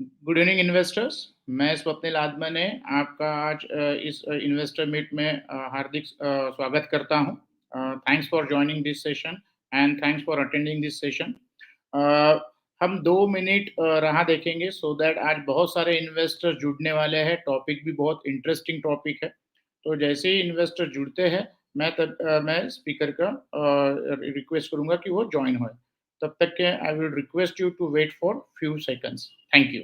Good evening investors. मैं स्वप्निल आदमने आपका आज इस इन्वेस्टर मीट में हार्दिक स्वागत करता हूं। Thanks for joining this session and thanks for attending this session. हम 2 मिनट राह देखेंगे सो दैट आज बहुत सारे इन्वेस्टर जुड़ने वाले हैं। टॉपिक भी बहुत इंटरेस्टिंग टॉपिक है। तो जैसे ही इन्वेस्टर जुड़ते हैं मैं स्पीकर का रिक्वेस्ट करूंगा कि वो ज्वाइन हो। तब तक के I will request you to wait for few seconds. Thank you.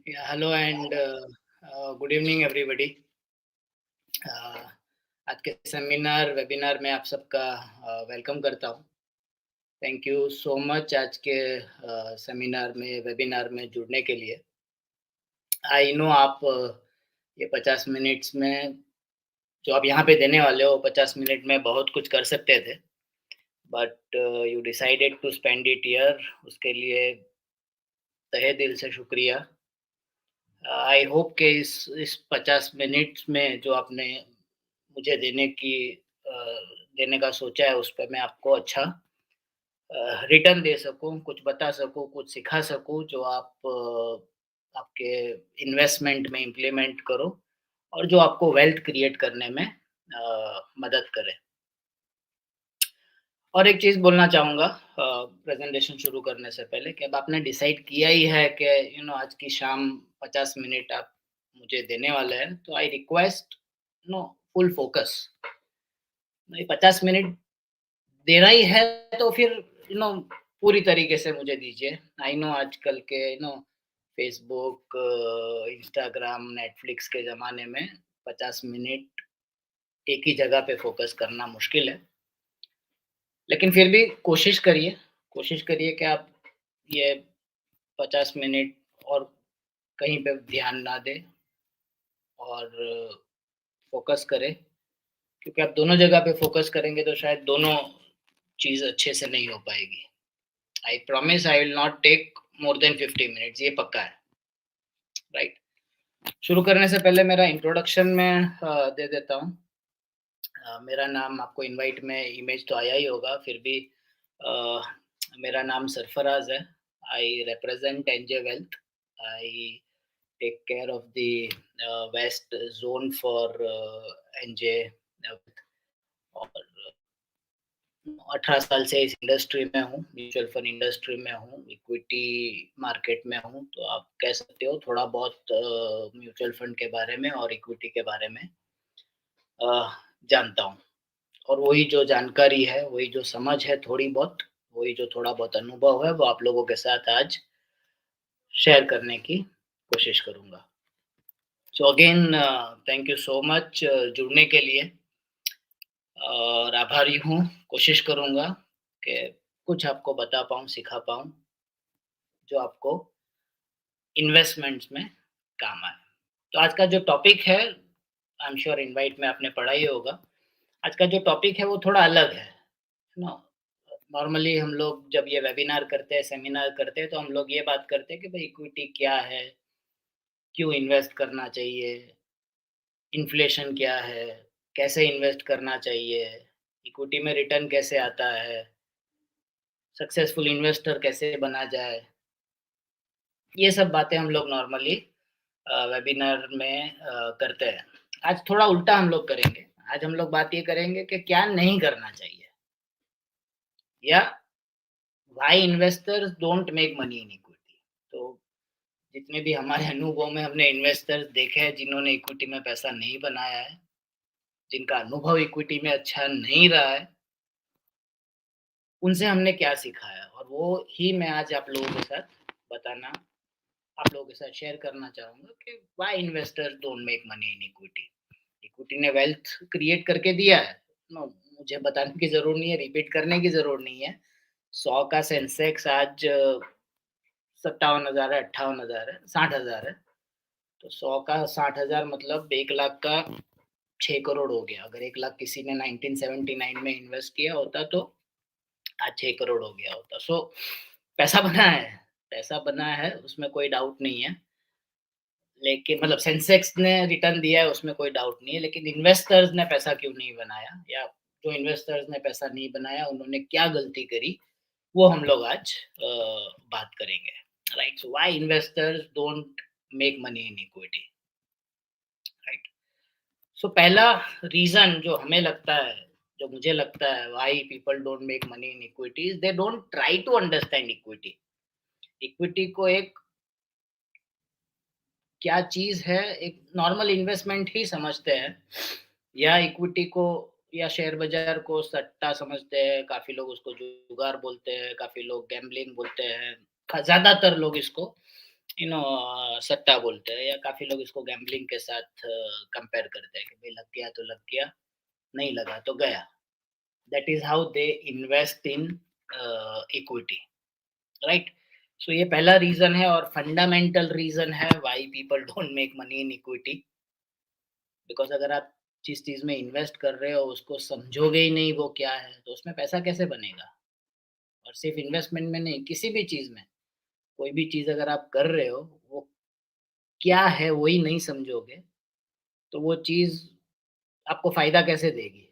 Yeah, hello and good evening everybody. आज के वेबिनार में आप सबका वेलकम करता हूँ। थैंक यू सो मच आज के वेबिनार में जुड़ने के लिए। आई नो आप ये 50 मिनट्स में जो आप यहाँ पे देने वाले हो 50 मिनट में बहुत कुछ कर सकते थे, but you decided to spend it here, उसके लिए तहे दिल से शुक्रिया। आई होप कि इस 50 मिनट्स में जो आपने मुझे अ, देने का सोचा है, उस पे मैं आपको अच्छा रिटर्न दे सकूँ, कुछ बता सकूँ, कुछ सिखा सकूँ जो आप आपके इन्वेस्टमेंट में इम्प्लीमेंट करो और जो आपको वेल्थ क्रिएट करने में मदद करे। और एक चीज़ बोलना चाहूँगा प्रेज़ेंटेशन शुरू करने से पहले कि अब आपने डिसाइड किया ही है कि आज की शाम 50 मिनट आप मुझे देने वाले हैं, तो आई रिक्वेस्ट फुल फ़ोकस। नहीं 50 मिनट देना ही है तो फिर पूरी तरीके से मुझे दीजिए। आई नो आजकल के फ़ेसबुक, इंस्टाग्राम, नेटफ्लिक्स के ज़माने में 50 मिनट एक ही जगह पे फ़ोकस करना मुश्किल है। लेकिन फिर भी कोशिश करिए कि आप ये 50 मिनट और कहीं पे ध्यान ना दें और फ़ोकस करें, क्योंकि आप दोनों जगह पे फ़ोकस करेंगे तो शायद दोनों चीज़ अच्छे से नहीं हो पाएगी। I promise I will not take more than 50 minutes, ये पक्का है, राइट? शुरू करने से पहले मेरा इंट्रोडक्शन मैं दे देता हूँ। मेरा नाम आपको इनवाइट में इमेज तो आया ही होगा, फिर भी अ, मेरा नाम सरफराज है। I represent NJ wealth. I take care of the west zone for NJ और 18 साल से इस इंडस्ट्री में हूँ, म्यूचुअल फंड इंडस्ट्री में हूँ, इक्विटी मार्केट में हूँ, तो आप कह सकते हो थोड़ा बहुत म्यूचुअल फंड के बारे में और इक्विटी के बारे में जानता हूँ। और वही जो जानकारी है, वही जो समझ है थोड़ी बहुत, वही जो थोड़ा बहुत अनुभव है, वो आप लोगों के साथ आज शेयर करने की कोशिश करूँगा। So again thank you so much जुड़ने के लिए और आभारी हूँ। कोशिश करूँगा कि कुछ आपको बता पाऊँ, सिखा पाऊँ, जो आपको इन्वेस्टमेंट्स में काम आए। तो आज का जो टॉपिक है, आई एम श्योर इनवाइट में आपने पढ़ा ही होगा। आज का जो टॉपिक है वो थोड़ा अलग है ना? नॉर्मली हम लोग जब ये वेबिनार करते हैं, सेमिनार करते हैं, तो हम लोग ये बात करते हैं कि भाई इक्विटी क्या है? क्यों इन्वेस्ट करना चाहिए? इन्फ्लेशन क्या है? कैसे इन्वेस्ट करना चाहिए? इक्विटी में रिटर्न कैसे आता है? सक्सेसफुल इन्वेस्टर कैसे बना जाए? ये सब बातें हम लोग नॉर्मली वेबिनार में करते हैं। आज थोड़ा उल्टा हम लोग करेंगे। आज हम लोग बात ये करेंगे कि क्या नहीं करना चाहिए या why investors don't make money in equity. तो जितने भी हमारे अनुभव में हमने इन्वेस्टर्स देखे हैं जिन्होंने इक्विटी में पैसा नहीं बनाया है, जिनका अनुभव इक्विटी में अच्छा नहीं रहा है, उनसे हमने क्या सीखा है और वो ही मैं आज आप लोगों के साथ बताना, आप लोगों के साथ शेयर करना चाहूँगा कि why investors don't make money in equity. Equity ने वेल्थ क्रिएट करके दिया है। नो, मुझे बताने की ज़रूरत नहीं है, रिपीट करने की ज़रूरत नहीं है। 100 का सेंसेक्स आज 57,000 है, 58,000 है, 60,000 है। तो 100 का 60,000 मतलब 1 लाख का 6 करोड़ हो गया। अगर 1 लाख किसी ने 1979 में इन्वेस्ट किया होता तो आज 6 करोड़ हो गया होता। सो पैसा बना है, पैसा बना है, उसमें कोई डाउट नहीं है। लेकिन मतलब सेंसेक्स ने रिटर्न दिया है उसमें कोई डाउट नहीं है, लेकिन इन्वेस्टर्स ने पैसा क्यों नहीं बनाया या जो इन्वेस्टर्स ने पैसा नहीं बनाया उन्होंने क्या गलती करी, वो हम लोग आज बात करेंगे। Right, so why investors don't make money in equity. Right, so पहला रीजन जो हमें लगता है, जो मुझे लगता है why people don't make money in equities, they don't try to understand equity. Equity को एक क्या चीज है, एक नॉर्मल इन्वेस्टमेंट ही समझते हैं या इक्विटी को या शेयर बाजार को सट्टा समझते हैं। काफी लोग उसको जुगार बोलते हैं, काफी लोग गैम्बलिंग बोलते हैं, ज्यादातर लोग इसको सट्टा बोलते हैं या काफी लोग इसको गैम्बलिंग के साथ कंपेयर करते हैं कि भाई लग गया तो लग गया, नहीं लगा तो गया। That is how they invest in equity. Right, so ये पहला रीजन है और फंडामेंटल रीजन है why people don't make money in equity. Because अगर आप जिस चीज में इन्वेस्ट कर रहे हो उसको समझोगे ही नहीं वो क्या है, तो उसमें पैसा कैसे बनेगा। और सिर्फ इन्वेस्टमेंट में नहीं, किसी भी चीज में, कोई भी चीज अगर आप कर रहे हो, वो क्या है वही नहीं समझोगे, तो वो चीज आपको फायदा कैसे देगी।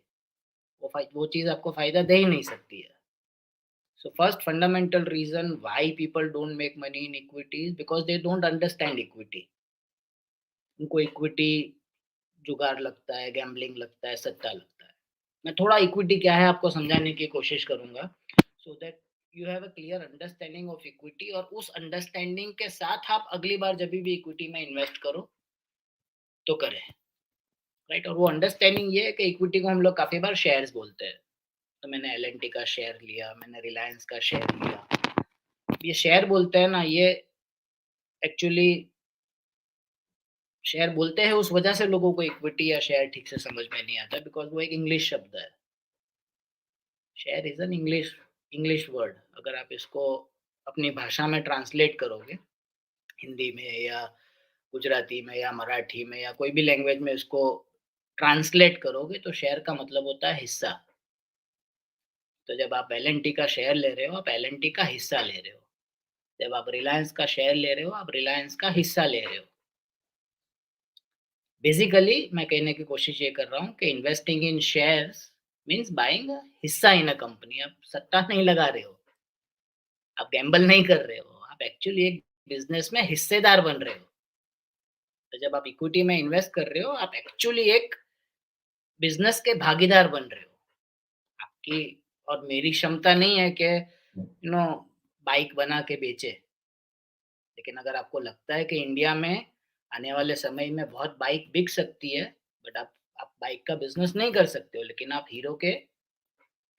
वो चीज आपको फायदा दे ही नहीं सकती है। So first fundamental reason why people don't make money in equity is because they don't understand equity. उनको इक्विटी जुगाड़ लगता है, गैम्बलिंग लगता है, सट्टा लगता है। मैं थोड़ा इक्विटी क्या है आपको समझाने की कोशिश करूंगा, so that you have a clear understanding of equity और उस अंडरस्टैंडिंग के साथ आप अगली बार जब भी इक्विटी में इन्वेस्ट करो तो करें। राइट, और वो अंडरस्टैंडिंग ये है कि इक्विटी को हम लोग काफी बार शेयर्स बोलते हैं। तो मैंने एल का शेयर लिया, मैंने रिलायंस का शेयर लिया, ये शेयर बोलते हैं ना, ये एक्चुअली शेयर बोलते हैं उस वजह से लोगों को इक्विटी या शेयर ठीक से समझ में नहीं आता, बिकॉज वो एक इंग्लिश शब्द है। Share is an English English word. अगर आप इसको अपनी भाषा में ट्रांसलेट करोगे, हिंदी में या गुजराती में या मराठी में या कोई भी लैंग्वेज में इसको ट्रांसलेट करोगे, तो शेयर का मतलब होता है हिस्सा। तो जब आप एल का शेयर ले रहे हो, आप एल का हिस्सा ले रहे हो। जब आप रिलायंस का शेयर ले रहे हो, आप रिलायंस का हिस्सा ले रहे हो। बेसिकली मैं कहने की कोशिश ये कर रहा हूँ कि investing in shares means buying हिस्सा इन अ कंपनी। आप सट्टा नहीं लगा रहे हो, आप गैम्बल नहीं कर रहे हो, आप एक्चुअली एक बिजनेस में हिस्सेदार बन रहे हो। तो जब आप इक्विटी में इन्वेस्ट कर रहे हो, आप एक्चुअली एक बिजनेस के भागीदार बन रहे हो। आपकी और मेरी क्षमता नहीं है कि बाइक बना के बेचे। लेकिन अगर आपको लगता है कि इंडिया में आने वाले समय में बहुत बाइक बिक सकती है, बट आप बाइक का बिजनेस नहीं कर सकते हो, लेकिन आप हीरो के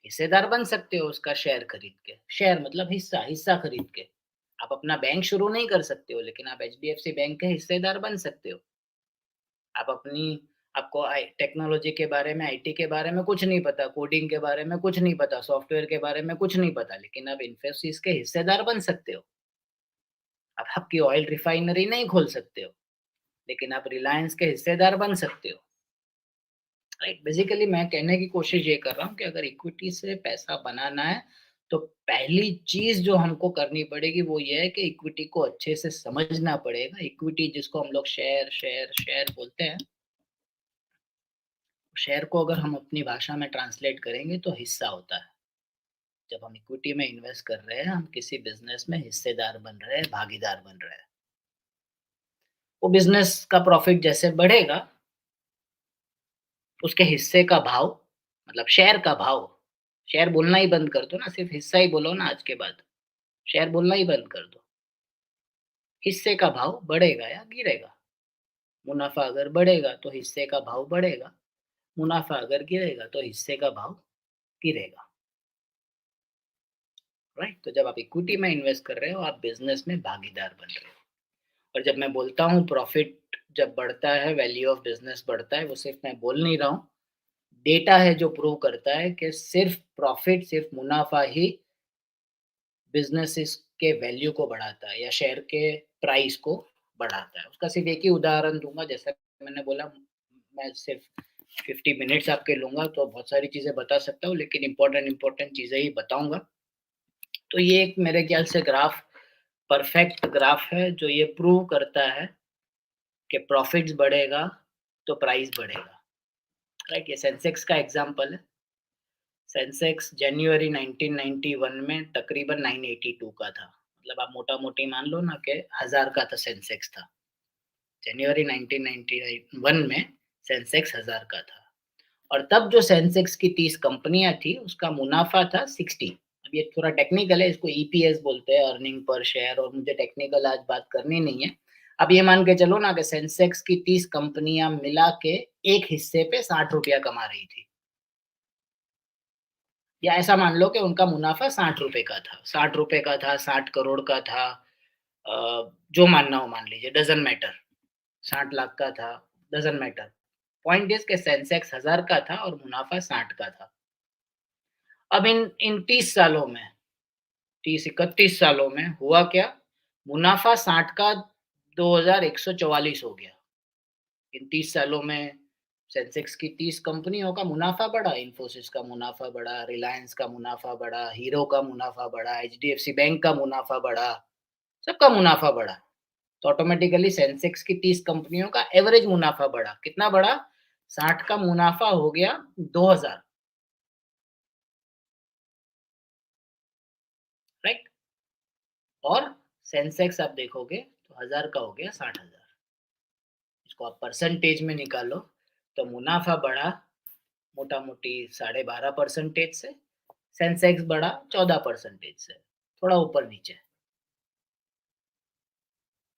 हिस्सेदार बन सकते हो उसका शेयर खरीद के। शेयर मतलब हिस्सा, हिस्सा खरीद के। आप अपना बैंक शुरू नहीं कर सकते हो, लेकिन आप एचडीएफसी बैंक के हिस्सेदार बन सकते हो। आप अपनी आपको टेक्नोलॉजी के बारे में, आईटी के बारे में कुछ नहीं पता, कोडिंग के बारे में कुछ नहीं पता, सॉफ्टवेयर के बारे में कुछ नहीं पता, लेकिन आप इन्फोसिस के हिस्सेदार बन सकते हो। आप आपकी ऑयल रिफाइनरी नहीं खोल सकते हो, लेकिन आप रिलायंस के हिस्सेदार बन सकते हो। राइट, बेसिकली मैं कहने की कोशिश ये कर रहा हूँ कि अगर इक्विटी से पैसा बनाना है, तो पहली चीज जो हमको करनी पड़ेगी वो ये है कि इक्विटी को अच्छे से समझना पड़ेगा। इक्विटी जिसको हम लोग शेयर शेयर शेयर बोलते हैं, शेयर को अगर हम अपनी भाषा में ट्रांसलेट करेंगे तो हिस्सा होता है। जब हम इक्विटी में इन्वेस्ट कर रहे हैं, हम किसी बिजनेस में हिस्सेदार बन रहे हैं, भागीदार बन रहे हैं। वो बिजनेस का प्रॉफिट जैसे बढ़ेगा, उसके हिस्से का भाव, मतलब शेयर का भाव, शेयर बोलना ही बंद कर दो ना, सिर्फ हिस्सा ही बोलो ना आज के बाद, शेयर बोलना ही बंद कर दो। हिस्से का भाव बढ़ेगा या गिरेगा? मुनाफा अगर बढ़ेगा तो हिस्से का भाव बढ़ेगा, मुनाफा अगर गिरेगा तो हिस्से का भाव गिरेगा। राइट, तो जब आप इक्विटी में इन्वेस्ट कर रहे हो, आप बिजनेस में भागीदार बन रहे हो। और जब मैं बोलता हूँ प्रॉफिट जब बढ़ता है, वैल्यू ऑफ बिजनेस बढ़ता है, वो सिर्फ मैं बोल नहीं रहा हूँ, डेटा है जो प्रूव करता है कि सिर्फ प्रॉफिट, सिर्फ मुनाफा ही बिजनेसेस के वैल्यू को बढ़ाता है या शेयर के प्राइस को बढ़ाता है। उसका सिर्फ एक ही उदाहरण दूंगा, जैसा मैंने बोला, मैं सिर्फ 50 मिनट्स आपके लूंगा तो बहुत सारी चीजें बता सकता हूँ, लेकिन इंपॉर्टेंट इंपॉर्टेंट चीजें ही बताऊंगा। तो ये एक मेरे ख्याल से ग्राफ, परफेक्ट ग्राफ है जो ये प्रूव करता है कि प्रॉफिट्स बढ़ेगा तो प्राइस बढ़ेगा। राइट, ये सेंसेक्स का एग्जांपल है। सेंसेक्स जनवरी 1991 में तकरीबन 982 का था। मतलब आप मोटा-मोटी मान लो ना कि 1000 का तो सेंसेक्स था। जनवरी 1991 में सेंसेक्स 1000 का था। और तब जो सेंसेक्स की 30 कंपनियां थी, उसका मुनाफा था 60। अब ये थोड़ा टेक्निकल है, इसको ईपीएस बोलते हैं, अर्निंग पर शेयर, और मुझे टेक्निकल आज बात करनी नहीं है। अब ये मान के चलो ना कि सेंसेक्स की 30 कंपनियां मिला के एक हिस्से पे 60 रुपया कमा रही थी, या ऐसा मान लो कि उनका मुनाफा 60 रुपए का था, 60 रुपए का था, 60 करोड़ का था, जो मानना हो मान लीजिए, डजंट मैटर। 60 लाख का था, डजंट मैटर। पॉइंट इज के सेंसेक्स 1000 का था और मुनाफा 60 का था। अब इन इन 30 सालों में, 30-31 सालों में हुआ क्या? मुनाफा 60 का 2144 हो गया। इन 30 सालों में सेंसेक्स की 30 कंपनियों का मुनाफा बढ़ा, इन्फोसिस का मुनाफा बढ़ा, रिलायंस का मुनाफा बढ़ा, हीरो का मुनाफा बढ़ा, एचडीएफसी बैंक का मुनाफा बढ़ा, सबका मुनाफा बढ़ा। तो ऑटोमेटिकली सेंसेक्स की 30 कंपनियों का एवरेज मुनाफा बढ़ा। कितना बढ़ा? 60 का मुनाफा हो गया 2000। राइट, और सेंसेक्स आप देखोगे तो 1000 का हो गया 60,000। इसको आप परसेंटेज में निकालो तो मुनाफा बढ़ा मोटा मोटी 12.5% से, सेंसेक्स बढ़ा 14% से, थोड़ा ऊपर नीचे।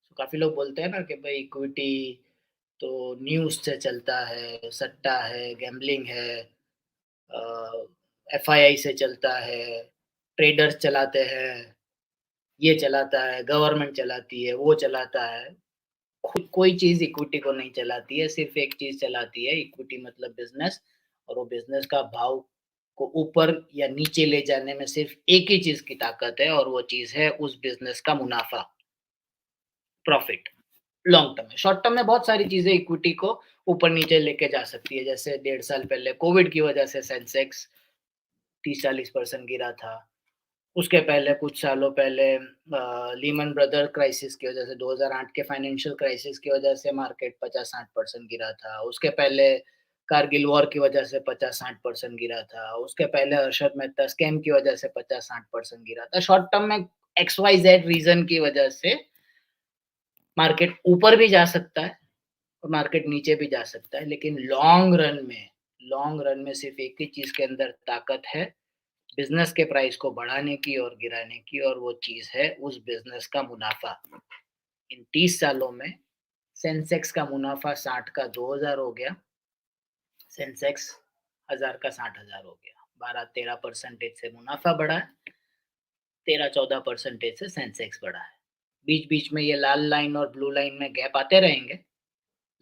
तो काफी लोग बोलते हैं ना कि भाई इक्विटी तो न्यूज से चलता है, सट्टा है, गैम्बलिंग है, एफआईआई से चलता है, ट्रेडर्स चलाते हैं, ये चलाता है, गवर्नमेंट चलाती है, वो चलाता है। खुद कोई चीज इक्विटी को नहीं चलाती है, सिर्फ एक चीज चलाती है इक्विटी, मतलब बिजनेस। और वो बिजनेस का भाव को ऊपर या नीचे ले जाने में सिर्फ एक ही चीज की ताकत है, और वो चीज है उस बिजनेस का मुनाफा, प्रॉफिट। लॉन्ग टर्म में, शॉर्ट टर्म में बहुत सारी चीजें इक्विटी को ऊपर नीचे लेके जा सकती है। जैसे 1.5 साल पहले कोविड की वजह से सेंसेक्स 30-40% गिरा था। उसके पहले कुछ सालों पहले लीमन ब्रदर क्राइसिस की वजह से, 2008 के फाइनेंशियल क्राइसिस की वजह से मार्केट 50-60% गिरा था। उसके पहले कारगिल वॉर की वजह से 50-60% गिरा था। उसके पहले हर्षद मेहता स्कैम की वजह से 50-60% गिरा था। शॉर्ट टर्म में एक्स वाई जेड रीजन की वजह से मार्केट ऊपर भी जा सकता है और मार्केट नीचे भी जा सकता है, लेकिन लॉन्ग रन में सिर्फ एक ही चीज के अंदर ताकत है, बिजनेस के प्राइस को बढ़ाने की और गिराने की, और वो चीज है उस बिजनेस का मुनाफा। इन 30 सालों में सेंसेक्स का मुनाफा 60 का 2000 हो गया, सेंसेक्स 1000 का 60,000 हो गया। 12-13% से मुनाफा बढ़ा है, 13-14% से सेंसेक्स बढ़ा है। बीच बीच में ये लाल लाइन और ब्लू लाइन में गैप आते रहेंगे।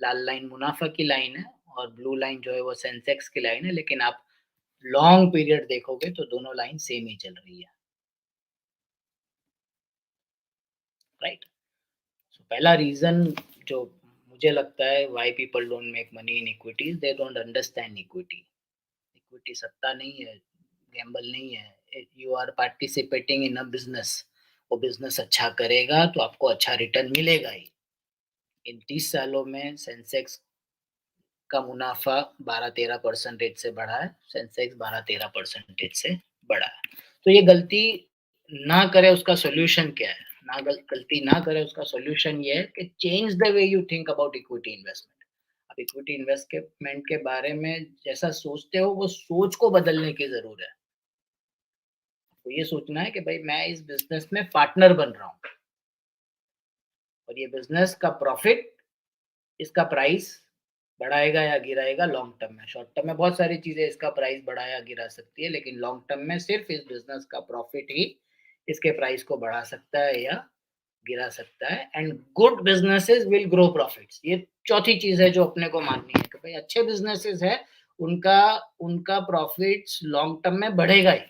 लाल लाइन मुनाफा की लाइन है और ब्लू लाइन जो है वो सेंसेक्स की लाइन है, लेकिन आप लॉन्ग पीरियड देखोगे तो दोनों लाइन सेम ही चल रही है, राइट। सो पहला रीजन जो मुझे लगता है why people don't make money in equities, they don't understand equity. Equity सत्ता नहीं है, गैम्बल नहीं है। You are participating in a business. वो बिजनेस अच्छा करेगा तो आपको अच्छा रिटर्न मिलेगा ही। इन 30 सालों में सेंसेक्स का मुनाफा 12-13% से बढ़ा है, सेंसेक्स 12-13% से बढ़ा है। तो ये गलती ना करे उसका सॉल्यूशन क्या है? गलती ना करे उसका सॉल्यूशन ये है कि change the way you think about equity investment. आप इक्विटी इन्वेस्टमेंट के बारे में जैसा सोचते हो वो सोच को बदलने की जरूरत है। तो ये सोचना है कि भाई मैं इस बिजनेस में पार्टनर बन रहा हूँ और ये बिजनेस का प्रॉफिट, इसका प्राइस बढ़ाएगा या गिराएगा लॉन्ग टर्म में। शॉर्ट टर्म में बहुत सारी चीजें इसका प्राइस बढ़ा या गिरा सकती है, लेकिन लॉन्ग टर्म में सिर्फ इस बिजनेस का प्रॉफिट ही इसके प्राइस को बढ़ा सकता है या गिरा सकता है। And good businesses will grow profits. ये चौथी चीज है जो अपने को माननी है कि भाई अच्छे बिजनेसेस है, उनका उनका प्रॉफिट्स लॉन्ग टर्म में बढ़ेगा ही।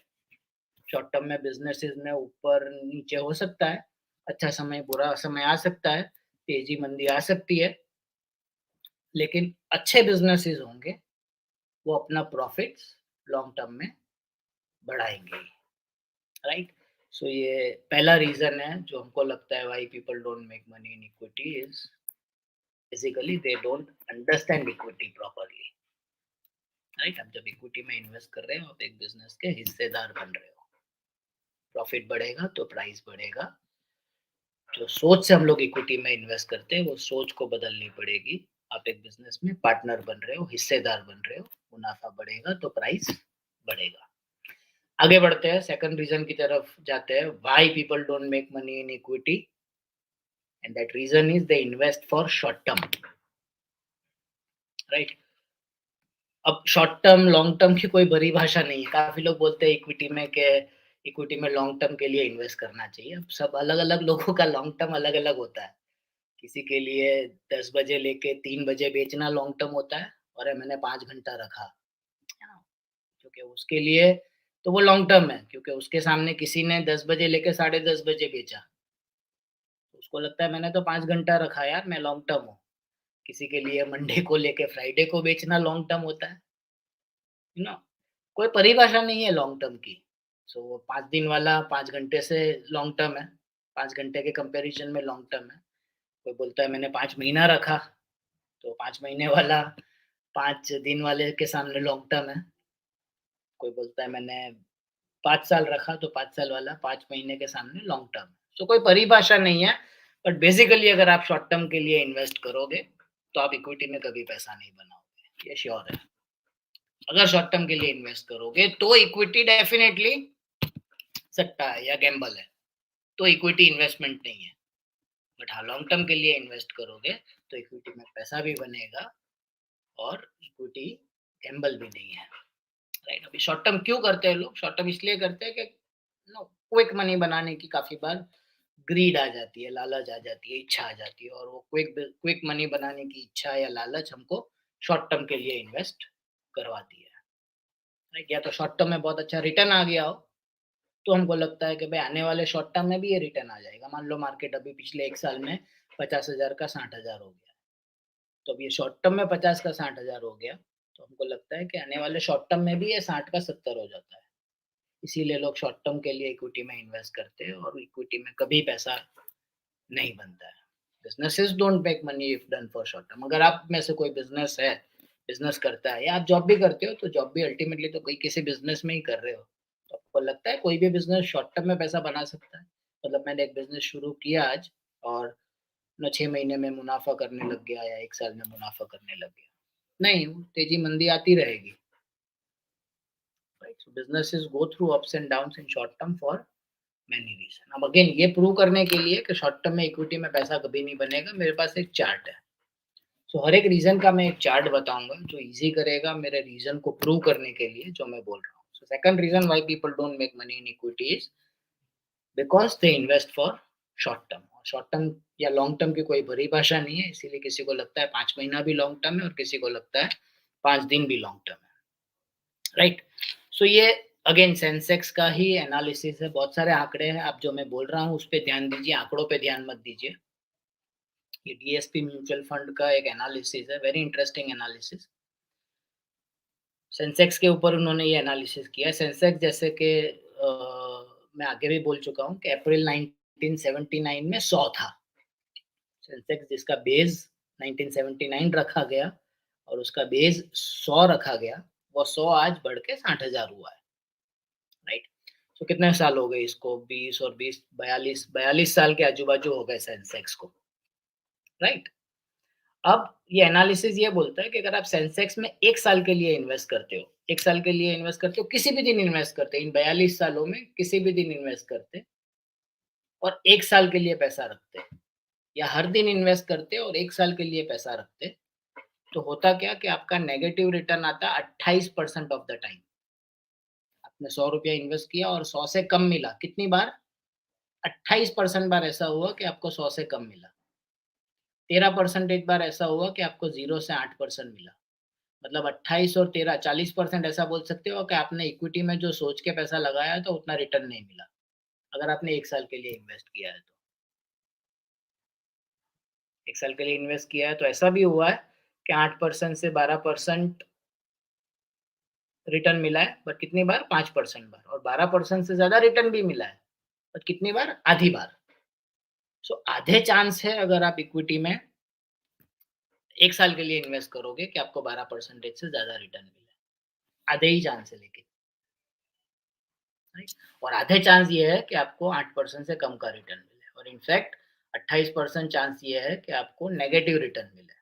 शॉर्ट टर्म में बिजनेसेस में ऊपर नीचे हो सकता है, अच्छा समय बुरा समय आ सकता है, तेजी मंदी आ सकती है, लेकिन अच्छे बिजनेसेस होंगे वो अपना प्रॉफिट्स लॉन्ग टर्म में बढ़ाएंगे, राइट। सो ये पहला रीजन है जो हमको लगता है why people don't make money in equity is basically they don't understand equity properly, right. आप जब इक्विटी में इन्वेस्ट कर रहे हो आप एक बिजनेस के हिस्सेदार बन रहे हो। प्रॉफिट बढ़ेगा तो प्राइस बढ़ेगा। जो सोच से हम लोग इक्विटी में इन्वेस्ट करते हैं वो सोच को बदलनी पड़ेगी। आप एक बिजनेस में पार्टनर बन रहे हो, हिस्सेदार बन रहे हो, मुनाफा बढ़ेगा तो प्राइस बढ़ेगा। आगे बढ़ते हैं, सेकंड रीजन की तरफ जाते हैं, why people don't make money in equity, and that reason is they invest for short term, right. अब शॉर्ट टर्म लॉन्ग टर्म की कोई बड़ी भाषा नहीं है। काफी लोग बोलते हैं इक्विटी में के इक्विटी में लॉन्ग टर्म के लिए इन्वेस्ट करना चाहिए। अब सब अलग अलग लोगों का लॉन्ग टर्म अलग अलग होता है। किसी के लिए 10 बजे लेके 3 बजे बेचना लॉन्ग टर्म होता है, और मैंने 5 घंटा रखा, है ना? क्योंकि उसके लिए तो वो लॉन्ग टर्म है, क्योंकि उसके सामने किसी ने 10 बजे लेके 10:30 बजे बेचा। तो उसको लगता है मैंने तो 5 घंटा रखा यार, मैं लॉन्ग टर्म हूँ। किसी के लिए मंडे को लेके फ्राइडे को बेचना लॉन्ग टर्म होता है, यू नो? कोई परिभाषा नहीं है लॉन्ग टर्म की। सो वो 5 दिन वाला 5 घंटे से लॉन्ग टर्म है, 5 घंटे के कंपैरिज़न में लॉन्ग टर्म है। कोई बोलता है मैंने 5 महीना रखा, तो 5 महीने वाला 5 दिन वाले के सामने लॉन्ग टर्म है। कोई बोलता है मैंने 5 साल रखा, तो 5 साल वाला 5 महीने के सामने लॉन्ग टर्म है। सो कोई परिभाषा नहीं है, बट बेसिकली अगर आप शॉर्ट टर्म के लिए इन्वेस्ट करोगे, तो आप इक्विटी में कभी पैसा नहीं बनाओगे, ये श्योर है। अगर शॉर्ट टर्म के लिए इन्वेस्ट करोगे, तो इक्विटी डेफिनिटली सट्टा है या गैम्बल है, तो इक्विटी इन्वेस्टमेंट नहीं है। बट हाँ, लॉन्ग टर्म के लिए इन्वेस्ट करोगे, तो इक्विटी में पैसा भी बनेगा और इक्विटी गैम्बल भी नहीं है, राइट। अभी शॉर्ट टर्म क्यों करते हैं लोग? शॉर्ट टर्म इसलिए करते हैं कि नो क्विक मनी बनाने की काफी बार ग्रीड आ जाती है, लालच आ जाती है, इच्छा आ जाती है, और वो क्विक क्विक मनी बनाने की इच्छा या लालच हमको शॉर्ट टर्म के लिए इन्वेस्ट करवाती है, राइट। या तो शॉर्ट टर्म में बहुत अच्छा रिटर्न आ गया हो, तो हमको लगता है कि भाई आने वाले शॉर्ट टर्म में भी ये रिटर्न आ जाएगा। मान लो मार्केट अभी पिछले 1 साल में 50,000 का 60,000 हो गया, तो अब ये शॉर्ट टर्म में 50 का 60,000 हो गया, तो हमको लगता है कि आने वाले शॉर्ट टर्म में भी ये 60 का 70 हो जाता है। इसीलिए लोग शॉर्ट टर्म के लिए इक्विटी में इन्वेस्ट करते हैं, और इक्विटी में कभी पैसा नहीं बनता है। Businesses don't make money if done for short term. अगर आप में से कोई बिज़नेस करता है या आप जॉब भी करते हो, तो जॉब भी अल्टीमेटली तो कोई किसी बिज़नेस में ही कर रहे हो। तो आपको लगता है कोई भी बिज़नेस शॉर्ट टर्म में पैसा बना सकता है? मतलब मैंने एक बिज़नेस शुरू किया आज, और ना 6 महीने में मुनाफ़ा करने लग गया या 1 साल में मुनाफ़ा करने लग गया। नहीं, तेज़ी मंदी आती रहेगी, right? So businesses go through ups and downs in short term for many reasons. अब अगेन ये प्रूव करने के लिए कि शॉर्ट टर्म में इक्विटी में पैसा कभी नहीं बनेगा, मेरे पास एक चार्ट है. सो हर एक रीजन का मैं एक चार्ट बताऊंगा जो इजी करेगा मेरे रीजन को प्रूव करने के लिए जो मैं बोल रहा हूँ. So second reason why people don't make money in equity is because they invest for short term. Short term या लॉन्ग टर्म की कोई परिभाषा नहीं है, इसीलिए किसी को लगता है 5 महीना भी लॉन्ग टर्म है और किसी को लगता है 5 दिन भी लॉन्ग टर्म है, राइट. सो ये अगेन सेंसेक्स का ही एनालिसिस है. बहुत सारे आंकड़े हैं, आप जो मैं बोल रहा हूँ उस पर ध्यान दीजिए, आंकड़ों पे ध्यान मत दीजिए. ये डीएसपी म्यूचुअल फंड का एक एनालिसिस है, वेरी इंटरेस्टिंग एनालिसिस. सेंसेक्स के ऊपर उन्होंने ये एनालिसिस किया. सेंसेक्स जैसे कि मैं आगे भी बोल चुका हूँ कि अप्रैल 1979 में 100 था. सेंसेक्स जिसका बेस 1979 रखा गया और उसका बेस 100 रखा गया, वो 100 आज बढ़ के 60,000 हुआ है, राइट. तो कितने साल हो गए इसको? 20 और 20 42 साल के आजू बाजू हो गए सेंसेक्स को, राइट. अब ये एनालिसिस ये बोलता है कि अगर आप सेंसेक्स में 1 साल के लिए इन्वेस्ट करते हो, 1 साल के लिए इन्वेस्ट करते हो, किसी भी दिन इन्वेस्ट करते हो, इन 42 सालों में किसी भी दिन इन्वेस्ट करते और 1 साल के लिए पैसा रखते, या हर दिन इन्वेस्ट करते और 1 साल के लिए पैसा रखते, तो होता क्या कि आपका नेगेटिव रिटर्न आता 28% ऑफ द टाइम. आपने 100 रुपया इन्वेस्ट किया और 100 से कम मिला. कितनी बार? 28% बार ऐसा हुआ कि आपको 100 से कम मिला. 13% एक बार ऐसा हुआ कि आपको 0 से 8% मिला. मतलब 28 और 13 40% ऐसा बोल सकते हो कि आपने इक्विटी में जो सोच के पैसा लगाया है तो उतना रिटर्न नहीं मिला, अगर आपने 1 साल के लिए इन्वेस्ट किया है तो. 1 साल के लिए इन्वेस्ट किया है तो ऐसा भी हुआ है कि 8% से 12% रिटर्न मिला है, बट कितनी बार? 5% बार. और 12% से ज़्यादा रिटर्न भी मिला है, बट कितनी बार? आधी बार. सो आधे चांस है अगर आप इक्विटी में 1 साल के लिए इन्वेस्ट करोगे कि आपको 12% से ज़्यादा रिटर्न मिले. आधे ही चांस है लेकिन, राइट. और आधे चांस ये है कि आपको 8% से कम का रिटर्न मिले, और इनफैक्ट 28% चांस ये है कि आपको नेगेटिव रिटर्न मिले.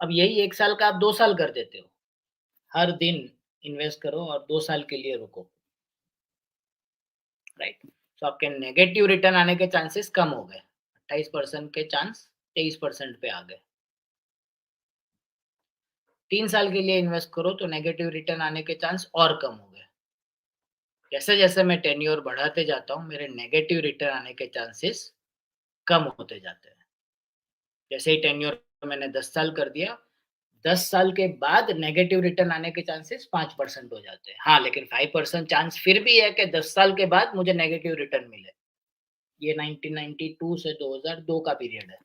अब यही 1 साल का आप 2 साल कर देते हो, हर दिन इन्वेस्ट करो और 2 साल के लिए रुको, राइट. तो आपके नेगेटिव रिटर्न आने के चांसेस कम हो गए. 28% के चांस 23% पे आ गए. 3 साल के लिए इन्वेस्ट करो तो नेगेटिव रिटर्न आने के चांस और कम हो गए. जैसे जैसे मैं टेन्योर बढ़ाते जाता हूँ, मेरे नेगेटिव रिटर्न आने के चांसेस कम होते जाते हैं. जैसे ही टेन्योर मैंने 10 साल कर दिया, 10 साल के बाद नेगेटिव रिटर्न आने के चांसेस 5% हो जाते हैं. हाँ, लेकिन 5% चांस फिर भी है कि 10 साल के बाद मुझे नेगेटिव रिटर्न मिले. ये 1992 से 2002 का पीरियड है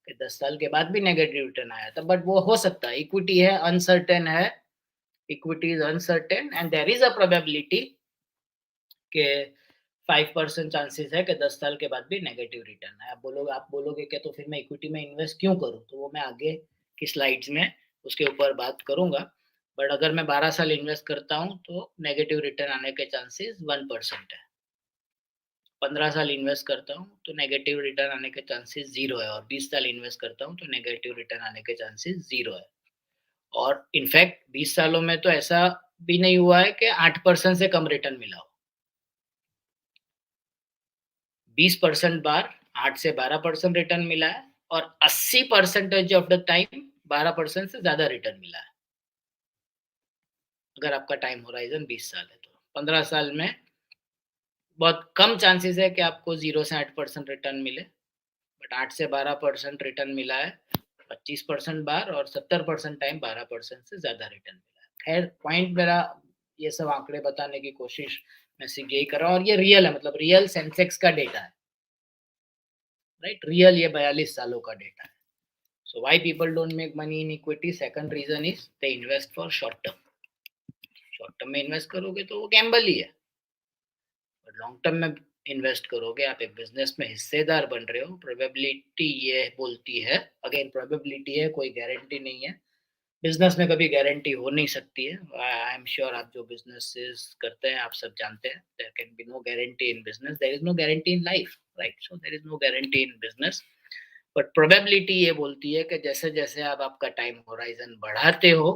कि 10 साल के बाद भी नेगेटिव रिटर्न आया था, बट वो हो सकता है. इक्विटी है, अनसर्टेन है, equity is uncertain and there is a probability कि 5% चांसेस है कि 10 साल के बाद भी नेगेटिव रिटर्न है. आप बोलोगे कि तो फिर मैं इक्विटी में इन्वेस्ट क्यों करूं? तो वो मैं आगे की स्लाइड्स में उसके ऊपर बात करूंगा. बट अगर मैं 12 साल इन्वेस्ट करता हूं तो नेगेटिव रिटर्न आने के चांसेस 1% है. 15 साल इन्वेस्ट करता हूं तो नेगेटिव रिटर्न आने के चांसेस 0 है, और 20 साल इन्वेस्ट करता हूं तो नेगेटिव रिटर्न आने के चांसेस 0 है. और इनफैक्ट 20 सालों में तो ऐसा भी नहीं हुआ है कि 8% से कम रिटर्न मिला हो. 20% बार 8 से 12% रिटर्न मिला है, और 80% ऑफ द टाइम 12% से ज्यादा रिटर्न मिला है. अगर आपका टाइम होराइजन 20 साल है तो 15 साल में बहुत कम चांसेस है कि आपको 0 से 8% रिटर्न मिले, बट 8 से 12% रिटर्न मिला है 25% बार, और 70% टाइम 12% से ज्यादा रिटर्न मिला है. खैर, पॉइंट मेरा ये सब आंकड़े बताने की कोशिश मैं सिर्फ यही कर रहा हूँ, और ये रियल है, मतलब रियल सेंसेक्स का डेटा है, राइट. रियल ये 42 सालों का डेटा है. So why people don't make money in equity? Second reason is they invest for short term. Short term में इन्वेस्ट करोगे तो वो गैम्बल ही है, बट लॉन्ग टर्म में इन्वेस्ट करोगे, आप एक बिजनेस में हिस्सेदार बन रहे हो. प्रोबेबिलिटी ये बोलती है, अगेन प्रोबेबिलिटी है, कोई गारंटी नहीं है. बिजनेस में कभी गारंटी हो नहीं सकती है. आई एम श्योर आप जो बिजनेसेस करते हैं आप सब जानते हैं, there can be no guarantee in business, there is no guarantee in life, right. So there is no guarantee in business, but probability ये बोलती है कि जैसे जैसे आप आपका टाइम होराइजन बढ़ाते हो,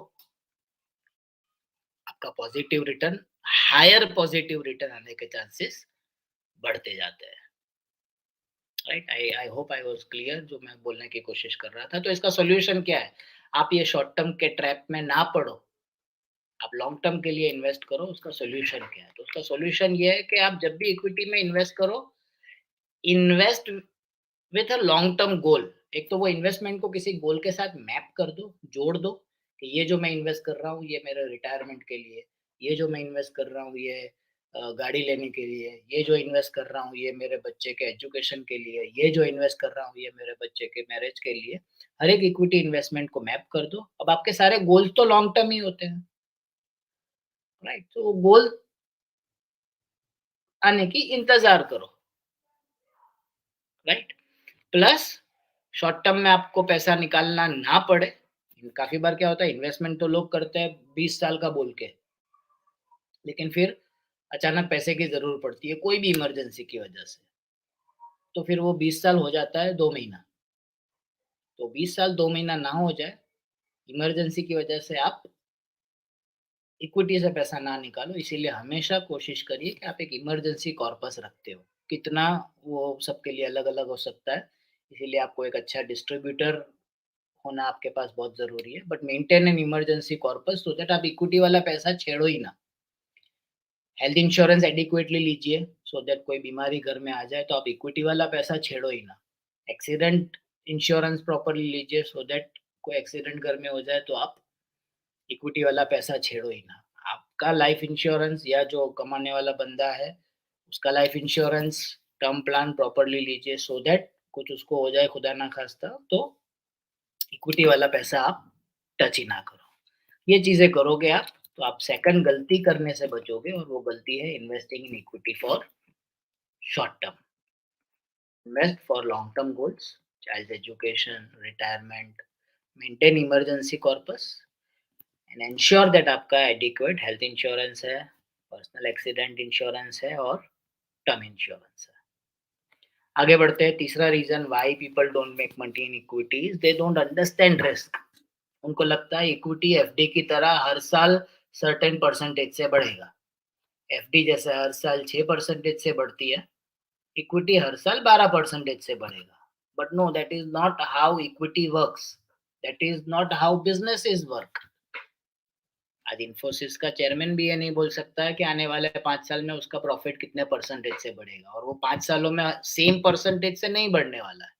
आपका positive return higher positive return आने के चांसेस बढ़ते जाते हैं। Right, I hope I was clear जो मैं बोलने की कोशिश कर रहा था। तो इसका सॉल्यूशन क्या है? आप ये शॉर्ट टर्म के ट्रैप में ना पड़ो, आप लॉन्ग टर्म के लिए इन्वेस्ट करो। उसका सॉल्यूशन क्या है? तो उसका सॉल्यूशन ये है कि आप जब भी इक्विटी में इन्वेस्ट करो, invest with a long term goal. एक तो वो इन्वेस्टमेंट को किसी गोल के साथ मैप कर दो, जोड़ दो कि ये जो मैं इन्वेस्ट कर रहा हूँ ये मेरे रिटायरमेंट के लिए, ये जो मैं इन्वेस्ट कर रहा हूँ ये गाड़ी लेने के लिए, ये जो इन्वेस्ट कर रहा हूँ ये मेरे बच्चे के एजुकेशन के लिए, ये जो इन्वेस्ट कर रहा हूँ ये मेरे बच्चे के मैरिज के लिए। हर एक इक्विटी इन्वेस्टमेंट को मैप कर दो। अब आपके सारे गोल्स तो लॉन्ग टर्म ही होते हैं, राइट? तो वो गोल आने की इंतजार करो, राइट? प्लस शॉर्ट टर्म में आपको पैसा निकालना ना पड़े। काफ़ी बार क्या होता है, इन्वेस्टमेंट तो लोग करते हैं 20 साल का बोल के, लेकिन फिर अचानक पैसे की ज़रूरत पड़ती है कोई भी इमरजेंसी की वजह से, तो फिर वो 20 साल हो जाता है 2 महीना। तो 20 साल 2 महीना ना हो जाए, इमरजेंसी की वजह से आप इक्विटी से पैसा ना निकालो। इसीलिए हमेशा कोशिश करिए कि आप एक इमरजेंसी कॉर्पस रखते हो। कितना, वो सबके लिए अलग-अलग हो सकता है, इसीलिए आपको एक अच्छा डिस्ट्रीब्यूटर होना आपके पास बहुत ज़रूरी है। But maintain an emergency corpus so that आप इक्विटी वाला पैसा छेड़ो ही ना। हेल्थ इंश्योरेंस एडिक्वेटली लीजिए सो दैट कोई बीमारी घर में आ जाए तो आप इक्विटी वाला पैसा छेड़ो ही ना। एक्सीडेंट इंश्योरेंस प्रॉपर्ली लीजिए सो दैट कोई एक्सीडेंट घर में हो जाए तो आप इक्विटी वाला पैसा छेड़ो ही ना। आपका लाइफ इंश्योरेंस या जो कमाने वाला बंदा है, उसका life insurance term plan properly लीजिए सो दैट कुछ उसको हो जाए खुदा ना खास्ता तो इक्विटी वाला पैसा आप टच ही ना करो। ये चीज़ें करोगे आप, तो आप सेकंड गलती करने से बचोगे और वो गलती है investing in equity for short term. Invest for long term goals, child education, retirement, maintain emergency corpus and ensure that आपका एडिक्वेट हेल्थ इंश्योरेंस है, पर्सनल एक्सीडेंट इंश्योरेंस है और टर्म इंश्योरेंस है। आगे बढ़ते हैं। तीसरा reason why people don't make money in equities, they don't understand risk. उनको लगता है इक्विटी एफडी की तरह हर साल सर्टेन परसेंटेज से बढ़ेगा। एफडी जैसे हर साल 6% से बढ़ती है, इक्विटी हर साल 12% से बढ़ेगा। But no, that is not how equity works, that is not how businesses work. आज इन्फोसिस का चेयरमैन भी ये नहीं बोल सकता है कि आने वाले 5 साल में उसका प्रॉफिट कितने परसेंटेज से बढ़ेगा, और वो 5 सालों में सेम परसेंटेज से नहीं बढ़ने वाला है,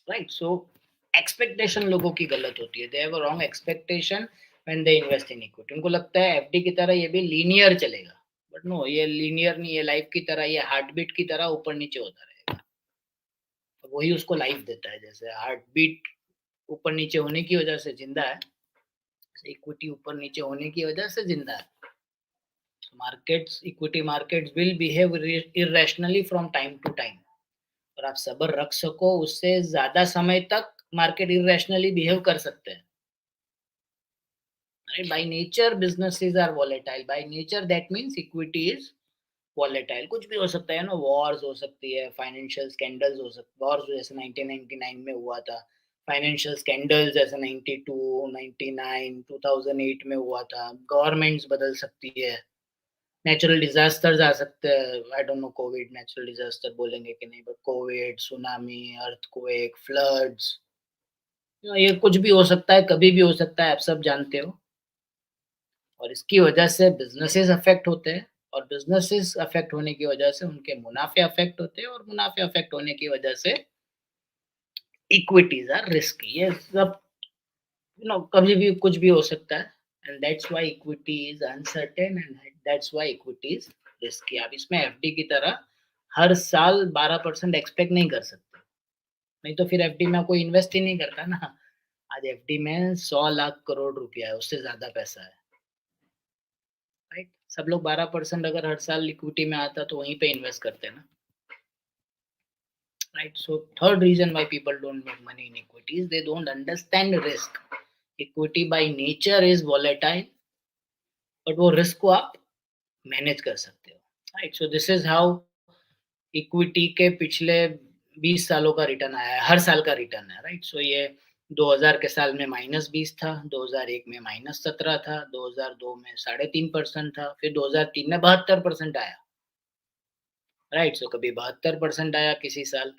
राइट? सो एक्सपेक्टेशन लोगों की गलत होती है। They have a wrong expectation when they invest in equity. उनको लगता है एफडी की तरह ये भी लीनियर चलेगा, बट नो, ये लीनियर नहीं है। लाइफ की तरह, ये हार्ट बीट की तरह ऊपर नीचे होता रहेगा। तो वही उसको लाइफ देता है। जैसे हार्ट बीट ऊपर नीचे होने की वजह से जिंदा है, इक्विटी ऊपर नीचे होने की वजह से जिंदा है। Markets, equity markets will behave irrationally from time to time. और आप सब्र रख सको, उससे ज्यादा समय तक मार्केट इरेशनली बिहेव कर सकते हैं। Right? By nature, businesses are volatile. By nature, that means equity is volatile. कुछ भी हो सकता है ना, wars हो सकती है, financial scandals हो सकते, wars जैसे 1999 में हुआ था, financial scandals जैसे 92, 99, 2008 में हुआ था, governments बदल सकती है, नेचुरल डिजास्टर्स आ सकते हैं। I don't know Covid natural disaster बोलेंगे कि नहीं, but Covid, tsunami, earthquake, floods, ये कुछ भी हो सकता है, कभी भी हो सकता है, आप सब जानते हो। और इसकी वजह से बिजनेसेस अफेक्ट होते हैं, और बिजनेसेस अफेक्ट होने की वजह से उनके मुनाफे अफेक्ट होते हैं, और मुनाफे अफेक्ट होने की वजह से इक्विटीज आर रिस्की। ये सब कभी भी कुछ भी हो सकता है, and that's why equity is uncertain, and that's why equity is risky. आप इसमें एफडी की तरह हर साल 12% एक्सपेक्ट नहीं कर सकते, नहीं तो फिर एफडी में कोई इन्वेस्ट ही नहीं करता ना। आज एफडी में 100 लाख करोड़ रुपया है, उससे ज्यादा पैसा है, राइट? सब लोग 12% अगर हर साल इक्विटी में आता तो वहीं पे इन्वेस्ट करते ना, right? So third reason why people don't make money in equities, they don't understand risk. Equity by nature is volatile, but वो रिस्क को आप मैनेज कर सकते हो, right? So this is how equity के पिछले 20 सालों का रिटर्न आया है, हर साल का रिटर्न है, राइट? सो ये 2000 के साल में -20 था, 2001 में -17 था, 2002 में 3.5% था, फिर 2003 में 72% आया। राइट, सो कभी 72% आया किसी साल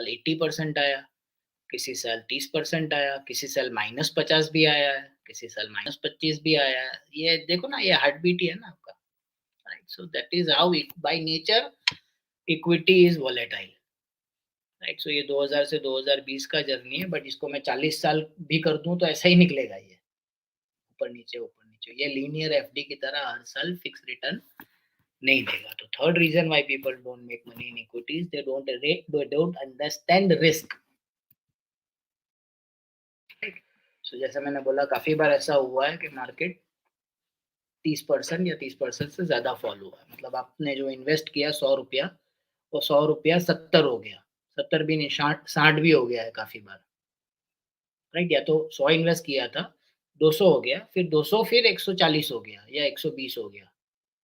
80% आया, किसी साल 30% आया, किसी साल -50 भी आया है, किसी साल -25 भी आया है। ये देखो ना, ये हार्ट बीट ही है ना आपका। Right, so that is how it by nature equity is volatile. Right, so ये 2000 से 2020 का जर्नी है, बट इसको मैं 40 साल भी कर दूं तो ऐसा ही निकलेगा ये, ऊपर नीचे। ये लीनियर एफडी की तरह हर साल फिक्स रिटर्न नहीं देगा। तो third reason why people don't make money in equities, they don't understand risk. So जैसा मैंने बोला, काफी बार ऐसा हुआ है कि मार्केट 30% या 30% से ज्यादा फॉल हुआ है। मतलब आपने जो इन्वेस्ट किया 100 रुपया, वो 100 रुपया 70 हो गया, 70 भी नहीं, 60 भी हो गया है काफी बार। राइट, या तो 100 इन्वेस्ट किया था, 200 हो गया, फिर 200 फिर 140 हो गया, या 120 हो गया,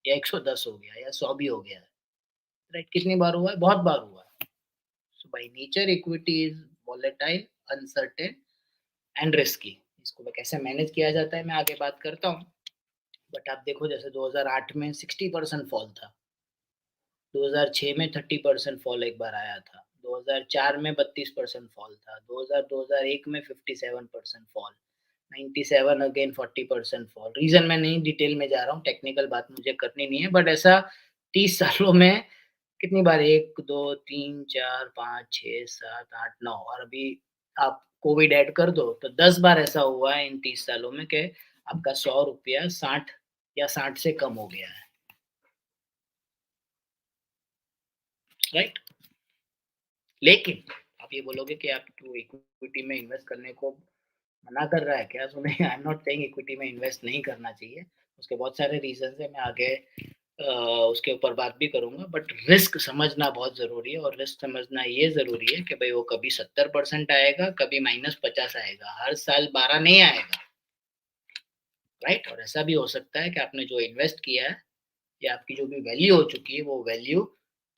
या 110 हो गया, या 100 भी हो गया है। राइट, कितनी बार हुआ है? बहुत बार हुआ है। So by nature equity is volatile, uncertain and risky. इसको कैसे मैनेज किया जाता है मैं आगे बात करता हूँ। बट आप देखो, जैसे 2008 में 60% फॉल था, 2006 में 30% फॉल एक बार आया था, 2004 में 32% फॉल था, 2001 में 57% फॉल, 97 अगेन 40% फॉल। रीजन मैं नहीं डिटेल में जा रहा हूँ, टेक्निकल बात मुझे करनी नहीं है, बट ऐसा 30 सालों में कितनी बार, 1 2 3 4 5 6 7 8 9, और अभी आप कोविड ऐड कर दो तो 10 बार ऐसा हुआ है इन 30 सालों में कि आपका 100 रुपया 60 या 60 से कम हो गया है। राइट, लेकिन आप ये बोलोगे कि आप तो इक्विटी में इन्वेस्ट करने को मना कर रहा है क्या? सो नहीं, I am not saying equity में इन्वेस्ट नहीं करना चाहिए। उसके बहुत सारे रीज़न्स हैं, मैं आगे उसके ऊपर बात भी करूँगा, बट रिस्क समझना बहुत ज़रूरी है, और रिस्क समझना ये ज़रूरी है कि भई वो कभी 70% आएगा, कभी -50 आएगा, हर साल 12 नहीं आएगा। राइट, और ऐसा भी हो सकता है कि आपने जो इन्वेस्ट किया है, या आपकी जो भी वैल्यू हो चुकी है, वो वैल्यू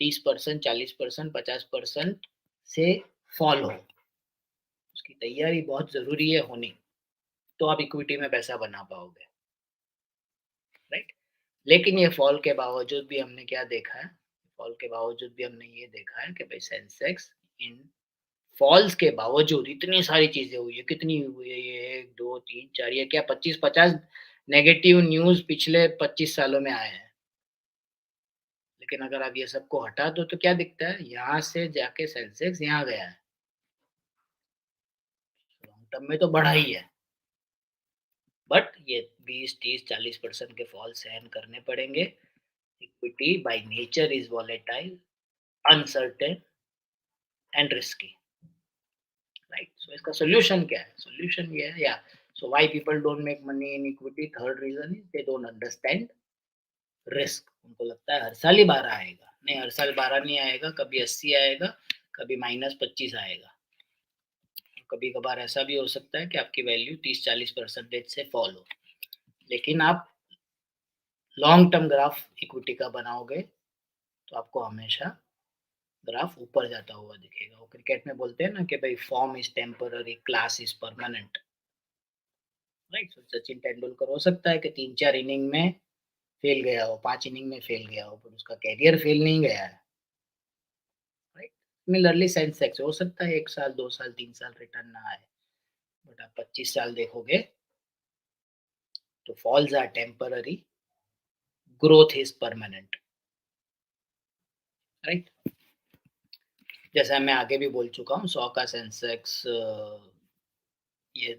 30%, 40%, 50% से फॉल हो। उसकी तैयारी बहुत ज़रूरी है होनी, तो आप इक्विटी में पैसा बना पाओगे। राइट, लेकिन ये फॉल के बावजूद भी हमने क्या देखा है? फॉल के बावजूद भी हमने ये देखा है कि भाई सेंसेक्स इन फॉल्स के बावजूद इतनी सारी चीज़ें हुई है, कितनी हुई है ये, 1, 2, 3, 4, ये क्या 25-50 नेगेटिव न्यूज़ पिछले 25 सालों में आए हैं। लेकिन अगर आप ये सबको हटा दो तो क्या दिखता है? यहाँ से जाके सेंसेक्स यहाँ गया है। लॉन्ग टर्म में तो बढ़ा ही है, बट ये 20, 30, 40% के फॉल सहन करने पड़ेंगे। Equity by nature is volatile, uncertain and risky. Right, so इसका सॉल्यूशन क्या है? सॉल्यूशन ये है, या so why people don't make money in equity, third reason is they don't understand risk. उनको लगता है हर साल ही 12 आएगा। नहीं, हर साल 12 नहीं आएगा, कभी 80 आएगा, कभी -25 आएगा। कभी कभार ऐसा भी हो सकता है कि आपकी वैल्यू 30-40% से फॉल हो, लेकिन आप लॉन्ग टर्म ग्राफ इक्विटी का बनाओगे तो आपको हमेशा ग्राफ ऊपर जाता हुआ दिखेगा। वो क्रिकेट में बोलते हैं ना कि भाई form is temporary, class is permanent. Right, तो सचिन तेंदुलकर हो सकता है कि 3-4 इनिंग में फेल गया हो, 5 इनिंग में फेल गया हो, पर उसका कैरियर फेल नहीं गया है। राइट, सिमिलरली सेंसेक्स हो सकता है 1 साल, 2 साल, 3 साल रिटर्न ना आए, बट आप 25 साल देखोगे तो falls are temporary, growth is permanent. Right, जैसा मैं आगे भी बोल चुका हूँ, 100 का सेंसेक्स ये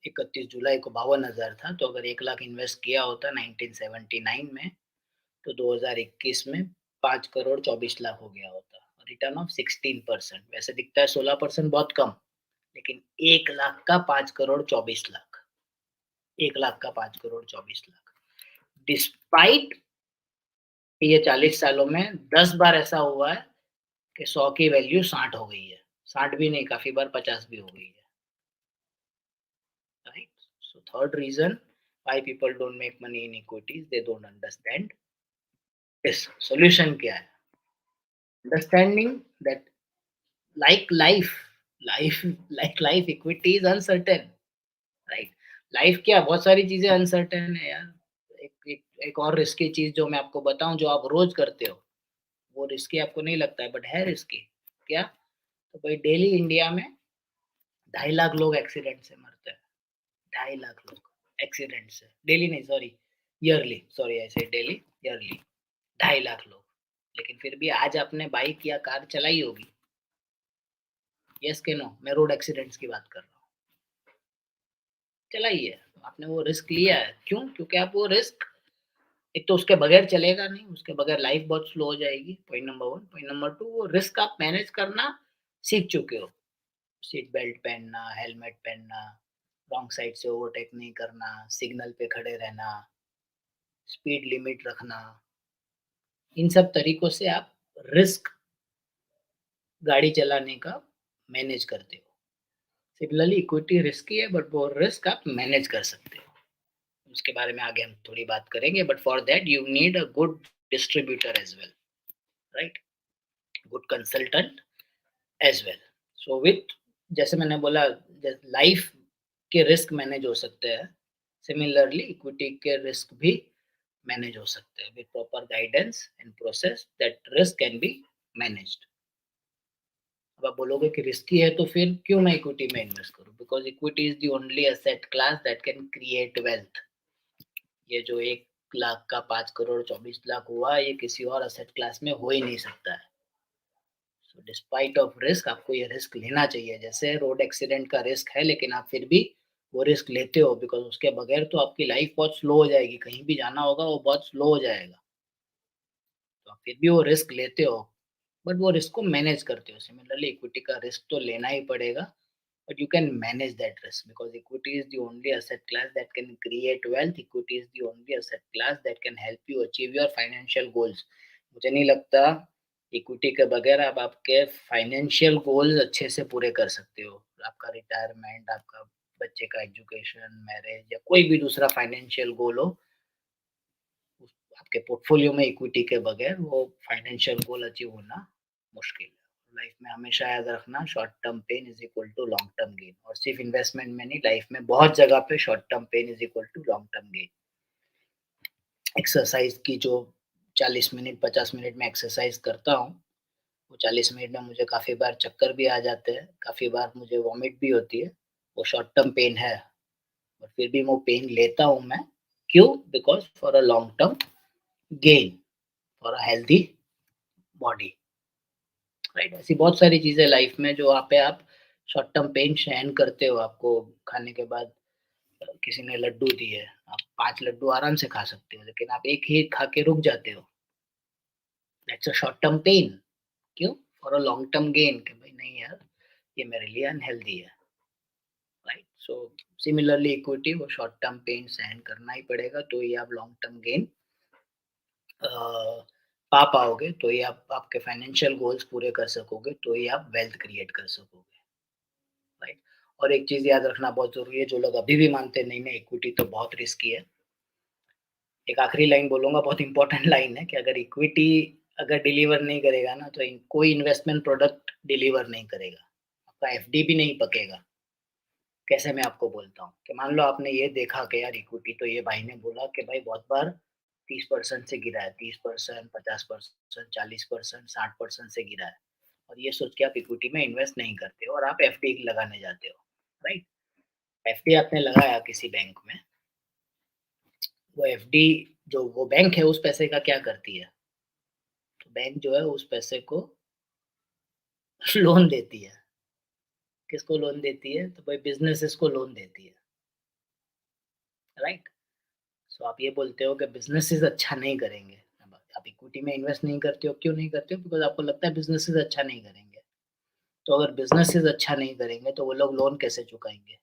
31 जुलाई को 52,000 था, तो अगर 1 लाख इन्वेस्ट किया होता 1979 में, तो 2021 में 5 करोड़ 24 लाख हो गया होता। Return of 16%। वैसे दिखता है 16% बहुत कम, लेकिन 1 लाख का 5 करोड़ 24 लाख, 1 लाख का 5 करोड़ 24 लाख। डिस्पाइट ये 40 सालों में 10 बार ऐसा हुआ है कि 100 की वैल्यू 60 हो गई है। 60 भी नहीं, काफ़ी बार 50 भी हो गई है। Right? So third reason why people don't make money in equities, they don't understand this. Solution क्या है? Understanding that like life, life equity is uncertain, right? Life क्या, बहुत सारी चीजें अनसर्टेन है यार। एक और रिस्की चीज जो मैं आपको बताऊं, जो आप रोज करते हो, वो रिस्की आपको नहीं लगता है बट है रिस्की। क्या? तो भाई डेली इंडिया में 2.5 लाख लोग एक्सीडेंट से मरते हैं। 2.5 लाख लोग एक्सीडेंट से, डेली नहीं, सॉरी, ईयरली, सॉरी ऐसे डेली, ईयरली 2.5 लाख लोग। लेकिन फिर भी आज आपने बाइक या कार चलाई होगी, यस के नो? मैं रोड एक्सीडेंट्स की बात कर रहा हूँ। चलाई है, आपने वो रिस्क लिया है, क्यों? क्योंकि आप वो रिस्क, एक तो उसके बगैर चलेगा नहीं, उसके बगैर लाइफ बहुत स्लो हो जाएगी, पॉइंट नंबर 1। पॉइंट नंबर 2, वो रिस्क आप मैनेज करना सीख चुके हो। सीट बेल्ट पहनना, हेलमेट पहनना, रॉन्ग साइड से ओवरटेक नहीं करना, सिग्नल पे खड़े रहना, स्पीड लिमिट रखना, इन सब तरीकों से आप रिस्क गाड़ी चलाने का मैनेज करते हो। सिमिलरली इक्विटी रिस्की है बट वो रिस्क आप मैनेज कर सकते हो। उसके बारे में आगे हम थोड़ी बात करेंगे, but for that you need a good distributor as well, right? Good consultant as well. So with, जैसे मैंने बोला, लाइफ के रिस्क मैनेज हो सकते हैं, सिमिलरली इक्विटी के रिस्क भी मैनेज हो सकते हैं with proper guidance and process, that risk can be managed. अब आप बोलोगे कि रिस्की है तो फिर क्यों मैं इक्विटी में इन्वेस्ट करूं? Because equity is the only asset class that can create wealth. ये जो 1 लाख का 5 करोड़ 24 लाख हुआ, ये किसी और एसेट क्लास में हो ही नहीं सकता है। सो डिस्पाइट ऑफ रिस्क, आपको ये रिस्क लेना चाहिए। जैसे रोड एक्सीडेंट का रिस्क है, लेकिन आप फिर भी वो रिस्क लेते हो, बिकॉज उसके बगैर तो आपकी लाइफ बहुत स्लो हो जाएगी, कहीं भी जाना होगा वो बहुत स्लो हो जाएगा। तो आप फिर भी वो रिस्क लेते हो, बट वो रिस्क को मैनेज करते हो। सिमिलरली इक्विटी का रिस्क तो लेना ही पड़ेगा, but you can manage that risk because equity is the only asset class that can create wealth. Equity is the only asset class that can help you achieve your financial goals. मुझे नहीं लगता equity के बगैर आप आपके financial goals अच्छे से पूरे कर सकते हो। आपका रिटायरमेंट, आपका बच्चे का एजुकेशन, मैरिज या कोई भी दूसरा फाइनेंशियल गोल हो, आपके पोर्टफोलियो में इक्विटी के बगैर वो फाइनेंशियल गोल अचीव होना मुश्किल है। लाइफ में हमेशा याद रखना, short term pain is equal to long term gain. और सिर्फ इन्वेस्टमेंट में नहीं, लाइफ में बहुत जगह पे short term pain is equal to long term gain. Exercise की जो 40 मिनट 50 मिनट में एक्सरसाइज करता हूँ, वो 40 मिनट में मुझे काफ़ी बार चक्कर भी आ जाते हैं, काफ़ी बार मुझे वॉमिट भी होती है। वो शॉर्ट टर्म पेन है, और फिर भी वो पेन लेता हूँ मैं। क्यों? Because for a long term gain, for a healthy body, right? ऐसी बहुत सारी चीज़ें लाइफ में जो वहाँ पे आप शॉर्ट टर्म पेन सहन करते हो। आपको खाने के बाद किसी ने लड्डू दिए, आप 5 लड्डू आराम से खा सकते हो, लेकिन आप 1 ही खा के रुक जाते हो। That's a short term pain. क्यों? For a long term gain, कि भाई नहीं यार, ये मेरे लिए अनहेल्दी है, राइट? सो सिमिलरली इक्विटी, वो शॉर्ट टर्म पेन सहन करना ही पड़ेगा, तो ये आप लॉन्ग टर्म गेन पा पाओगे, तो ये आप आपके फाइनेंशियल गोल्स पूरे कर सकोगे, तो ये आप वेल्थ क्रिएट कर सकोगे, राइट? और एक चीज़ याद रखना बहुत ज़रूरी है, जो लोग अभी भी मानते नहीं नहीं इक्विटी तो बहुत रिस्की है। एक आखिरी लाइन बोलूँगा, बहुत इंपॉर्टेंट लाइन है, कि अगर इक्विटी अगर डिलीवर नहीं करेगा ना, तो कोई इन्वेस्टमेंट प्रोडक्ट डिलीवर नहीं करेगा। आपका एफडी भी नहीं पकेगा। कैसे? मैं आपको बोलता हूँ कि मान लो आपने ये देखा कि यार इक्विटी, तो ये भाई ने बोला कि भाई बहुत बार 30% से गिरा है, 30%, 50%, 40%, 60% से गिरा है, और ये सोच के आप इक्विटी में इन्वेस्ट नहीं करते हो और आप एफडी लगाने जाते हो, राइट? एफडी आपने लगाया किसी बैंक में, वो एफडी, जो वो बैंक है उस पैसे का क्या करती है? तो बैंक जो है उस पैसे को लोन देती है। किसको लोन देती है? तो भाई बिज़नेसेस को लोन देती है, राइट? सो आप ये बोलते हो कि बिज़नेसेस अच्छा नहीं करेंगे। अब आप इक्विटी में इन्वेस्ट नहीं करते हो, क्यों नहीं करते हो? बिकॉज़ आपको लगता है बिज़नेसेस अच्छा नहीं करेंगे। तो अगर बिज़नेसेस अच्छा नहीं करेंगे तो वो लोग लोन कैसे चुकाएँगे?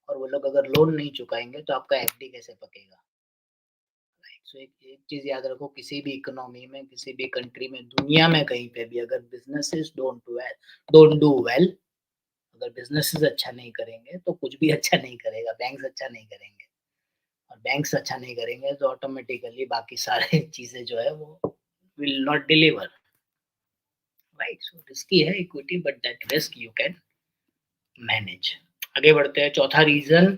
और वो लोग अगर लोन नहीं चुकाएँगे तो आपका एफडी कैसे पकेगा? सो एक एक चीज़ याद रखो, किसी भी इकोनॉमी में, किसी भी कंट्री में, दुनिया में कहीं पे भी, अगर बिज़नेसेस डोंट डू वेल, अगर बिज़नेसेस अच्छा नहीं करेंगे तो कुछ भी अच्छा नहीं करेगा, बैंक्स अच्छा नहीं करेंगे, और बैंक्स अच्छा नहीं करेंगे तो ऑटोमेटिकली बाकी सारे चीज़ें जो है वो will not deliver, right? So risky है equity, but that risk you can manage. आगे बढ़ते हैं, चौथा reason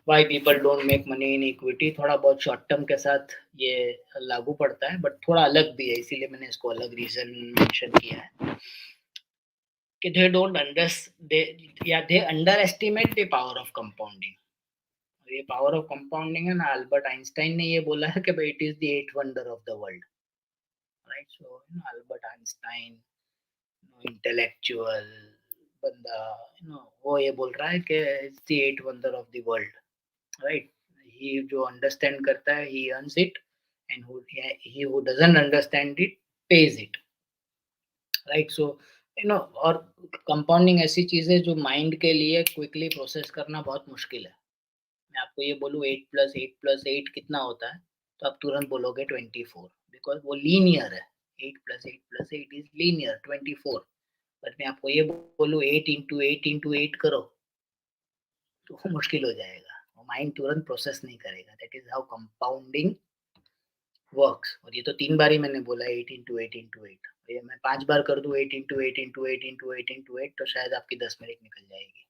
why people don't make money in equity, थोड़ा बहुत शॉर्ट टर्म के साथ ये लागू पड़ता है बट थोड़ा अलग भी है, इसीलिए मैंने इसको अलग रीजन मेंशन किया है कि they underestimate the power of compounding. ये पावर ऑफ कंपाउंडिंग है ना, अल्बर्ट आइंस्टाइन ने ये बोला है कि भाई it is the eighth wonder of the world, right? So Albert Einstein, intellectual बंदा, वो ये बोल रहा है कि it's the eighth wonder of the world, right? He जो अंडरस्टैंड करता है he earns it, and he who doesn't understand it pays it, right? So और कंपाउंडिंग ऐसी चीज है जो माइंड के लिए क्विकली प्रोसेस करना बहुत मुश्किल है। मैं आपको ये बोलूँ 8 + 8 + 8 कितना होता है, तो आप तुरंत बोलोगे 24, बिकॉज वो लीनियर है। 8 + 8 + 8 इज लीनियर 24। बट मैं आपको ये बोलूँ 8 × 8 × 8 करो, तो वो मुश्किल हो जाएगा, वो माइंड तुरंत प्रोसेस नहीं करेगा। That is how compounding works. और ये तो 3 बार ही मैंने बोला 8 × 8 × 8। ये मैं 5 बार कर दूँ 8 × 8 × 8 × 8 × 8 तो शायद आपकी 10 मिनट निकल जाएगी,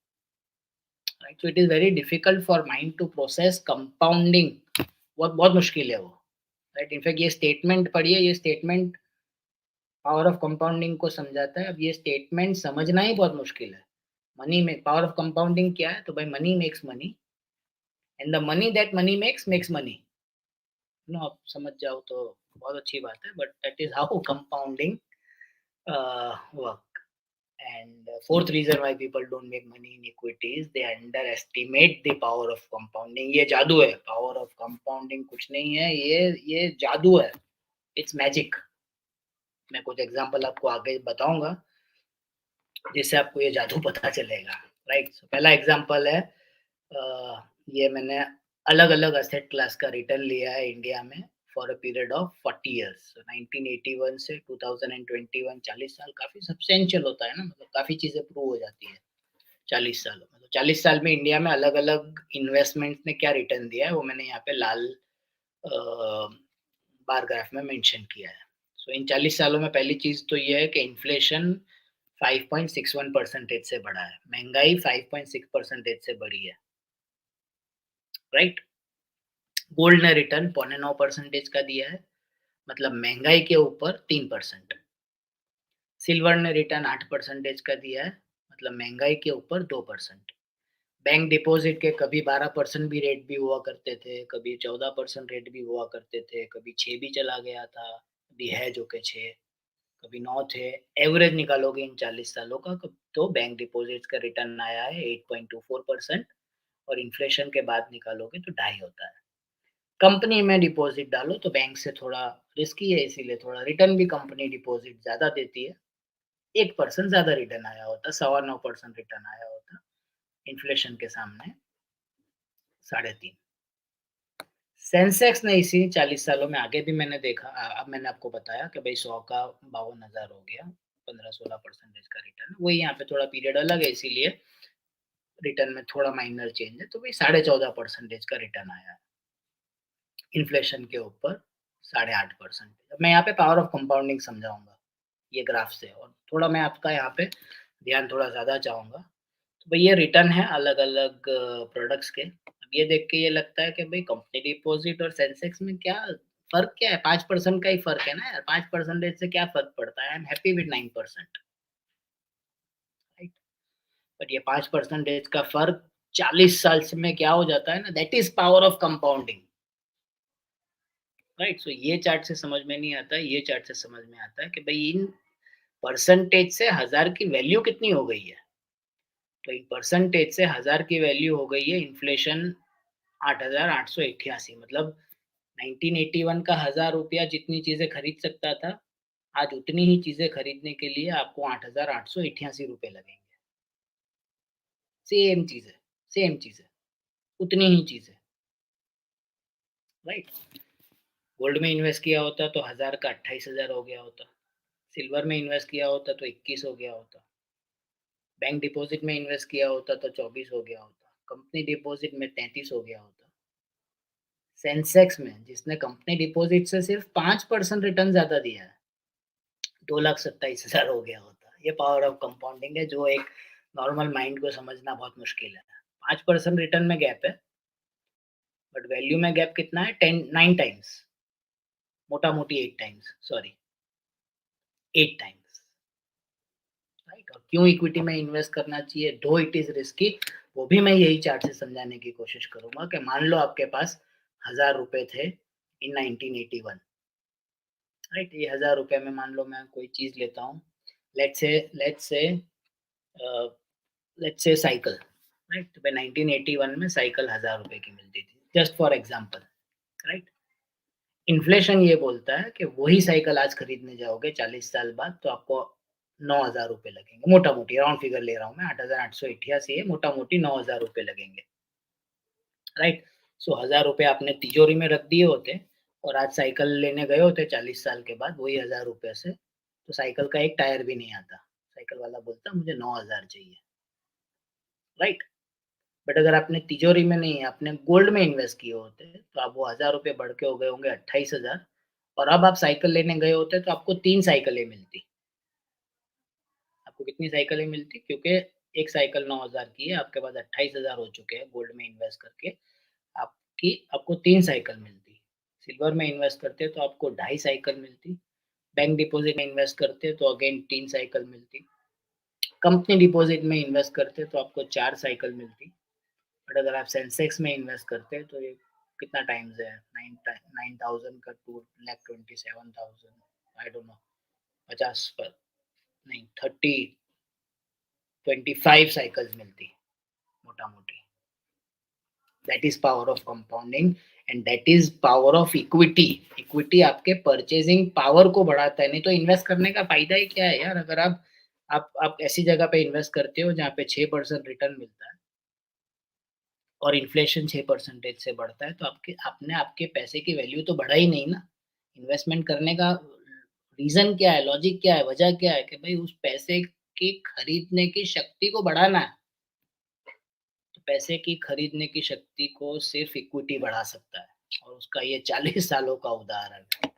right? So it is very difficult for mind to process compounding, बहुत बहुत मुश्किल है वो, राइट? इनफैक्ट ये स्टेटमेंट पढ़िए, ये स्टेटमेंट पावर ऑफ कंपाउंडिंग को समझाता है। अब ये स्टेटमेंट समझना ही बहुत मुश्किल है। मनी में पावर ऑफ कंपाउंडिंग क्या है, तो भाई money makes money, and the money that money makes money, आप समझ जाओ तो बहुत अच्छी बात है, but that is how compounding work. And fourth reason why people don't make money in equities, they underestimate the power of compounding। ये जादू है, power of compounding कुछ नहीं है, ये जादू है, it's magic। मैं कुछ एग्जांपल आपको आगे बताऊंगा जिससे आपको ये जादू पता चलेगा, राइट? पहला एग्जांपल है, ये मैंने अलग अलग एसेट क्लास का रिटर्न लिया है इंडिया में for a period of 40 years, 1981 से 2021, 40 साल काफी सब्सटेंशियल होता है ना, मतलब काफी चीजें प्रूव हो जाती है 40 सालों में। तो 40 साल में इंडिया में अलग अलग इन्वेस्टमेंट ने क्या रिटर्न दिया है वो मैंने यहाँ पे लाल बार ग्राफ में मेंशन किया है। सो इन 40 सालों में पहली चीज तो ये है कि इन्फ्लेशन 5.61% से बढ़ा है, महंगाई 5.6% से बढ़ी है, राइट? गोल्ड ने रिटर्न 0.9% का दिया है, मतलब महंगाई के ऊपर 3%। सिल्वर ने रिटर्न 8% का दिया है, मतलब महंगाई के ऊपर 2%। बैंक डिपॉजिट के कभी 12% भी रेट भी हुआ करते थे, कभी 14% रेट भी हुआ करते थे, कभी 6 भी चला गया था, अभी है जो कि 6, कभी 9 थे। एवरेज निकालोगे इन 40 सालों का तो बैंक डिपॉजिट्स का रिटर्न आया है 8.24%, और इन्फ्लेशन के बाद निकालोगे तो 2.5 होता है। कंपनी में डिपॉजिट डालो तो बैंक से थोड़ा रिस्की है, इसीलिए थोड़ा रिटर्न भी कंपनी डिपॉजिट ज़्यादा देती है। 1% ज़्यादा रिटर्न आया होता, 9.25% रिटर्न आया होता, इन्फ्लेशन के सामने 3.5। सेंसेक्स ने इसी 40 सालों में आगे भी मैंने देखा, अब मैंने आपको बताया कि भाई 100 का 52,000 हो गया, 15-16% का रिटर्न। वही यहाँ पे थोड़ा पीरियड अलग है, इसीलिए रिटर्न में थोड़ा माइनर चेंज है, तो भाई 14.5% का रिटर्न आया है इन्फ्लेशन के ऊपर 8.5%। अब मैं यहाँ पे पावर ऑफ कंपाउंडिंग समझाऊंगा ये ग्राफ से, और थोड़ा मैं आपका यहाँ पे ध्यान थोड़ा ज्यादा चाहूंगा। तो भाई ये रिटर्न है अलग अलग प्रोडक्ट्स के। अब ये देख के ये लगता है कि भाई कंपनी डिपॉजिट और सेंसेक्स में क्या फर्क, क्या है? 5% का ही फर्क है ना यार, 5% से क्या फर्क पड़ता है? I am happy with 9%, right? But ये 5% का फर्क 40 साल से में क्या हो जाता है ना, that is power of compounding, right? So ये चार्ट से समझ में नहीं आता है, ये चार्ट से समझ में आता है कि भाई इन परसेंटेज से 1000 की वैल्यू कितनी हो गई है। तो इन परसेंटेज से 1000 की वैल्यू हो गई है इन्फ्लेशन 8,888, मतलब 1981 का 1000 रुपया जितनी चीजें खरीद सकता था, आज उतनी ही चीजें खरीदने के लिए आपको 8,888 रुपए लगेंगे। सेम चीज है, सेम चीज है, उतनी ही चीज है, राइट? गोल्ड में इन्वेस्ट किया होता तो 1000 का 28,000 हो गया होता, सिल्वर में इन्वेस्ट किया होता तो 21 हो गया होता, बैंक डिपॉजिट में इन्वेस्ट किया होता तो 24 हो गया होता, कंपनी डिपॉजिट में 33 हो गया होता। सेंसेक्स में जिसने कंपनी डिपॉजिट से सिर्फ 5% रिटर्न ज्यादा दिया है, 2,27,000 हो गया होता। ये पावर ऑफ कंपाउंडिंग है जो एक नॉर्मल माइंड को समझना बहुत मुश्किल है। 5% रिटर्न में गैप है, बट वैल्यू में गैप कितना है? 10 9 टाइम्स, मोटा-मोटी 8 टाइम्स, सॉरी 8 टाइम्स, राइट? और क्यों इक्विटी में इन्वेस्ट करना चाहिए, दो इट इज़ रिस्की, वो भी मैं यही चार्ट से समझाने की कोशिश करूँगा कि मान लो आपके पास ₹1000 थे इन 1981, राइट? ये ₹1000 में मान लो मैं कोई चीज़ लेता हूँ, let's say let's say a, let's say cycle, right? तो भाई 1981 में साइकिल ₹1000 की मिलती थी, just for example, right? Inflation ये बोलता है कि वही साइकिल आज खरीदने जाओगे 40 साल बाद तो आपको ₹9000 लगेंगे, मोटा-मोटी राउंड फिगर ले रहा हूँ मैं, 8888 है, मोटा-मोटी ₹9000 लगेंगे, राइट? सो ₹1000 आपने तिजोरी में रख दिए होते और आज साइकिल लेने गए होते 40 साल के बाद वही ₹1000 से, तो साइकिल का एक टायर भी नहीं आता। साइकिल वाला बोलता मुझे 9000 चाहिए, राइट? बट अगर आपने तिजोरी में नहीं, आपने गोल्ड में इन्वेस्ट किए होते, तो आप वो ₹1000 बढ़ के हो गए होंगे 28,000 और अब आप साइकिल लेने गए होते तो आपको 3 साइकिलें मिलती। आपको कितनी साइकिलें मिलती? क्योंकि एक साइकिल 9000 की है, आपके पास 28,000 हो चुके हैं गोल्ड में इन्वेस्ट करके, आपको 3 साइकिल मिलती। सिल्वर में इन्वेस्ट करते तो आपको ढाई साइकिल मिलती। बैंक डिपॉज़िट में इन्वेस्ट करते तो अगेन 3 साइकिल मिलती। कंपनी डिपॉज़िट में इन्वेस्ट करते तो आपको 4 साइकिल मिलती। बट अगर आप सेंसेक्स में इन्वेस्ट करते हैं तो ये कितना टाइम्स है 9000 का 2,27,000 आई डोंट नो 50 पर नहीं 30 25 साइकिल्स मिलती मोटा-मोटी। That is power of compounding and that is power of equity. Equity आपके परचेजिंग पावर को बढ़ाता है, नहीं तो इन्वेस्ट करने का फ़ायदा ही क्या है यार? अगर आप ऐसी जगह पे इन्वेस्ट करते हो जहाँ पे 6% रिटर्न मिलता है और इन्फ्लेशन 6% से बढ़ता है, तो आपके पैसे की वैल्यू तो बढ़ा ही नहीं ना। इन्वेस्टमेंट करने का रीज़न क्या है, लॉजिक क्या है, वजह क्या है कि भई उस पैसे की खरीदने की शक्ति को बढ़ाना है। तो पैसे की खरीदने की शक्ति को सिर्फ़ इक्विटी बढ़ा सकता है और उसका ये 40 सालों का उदाहरण है।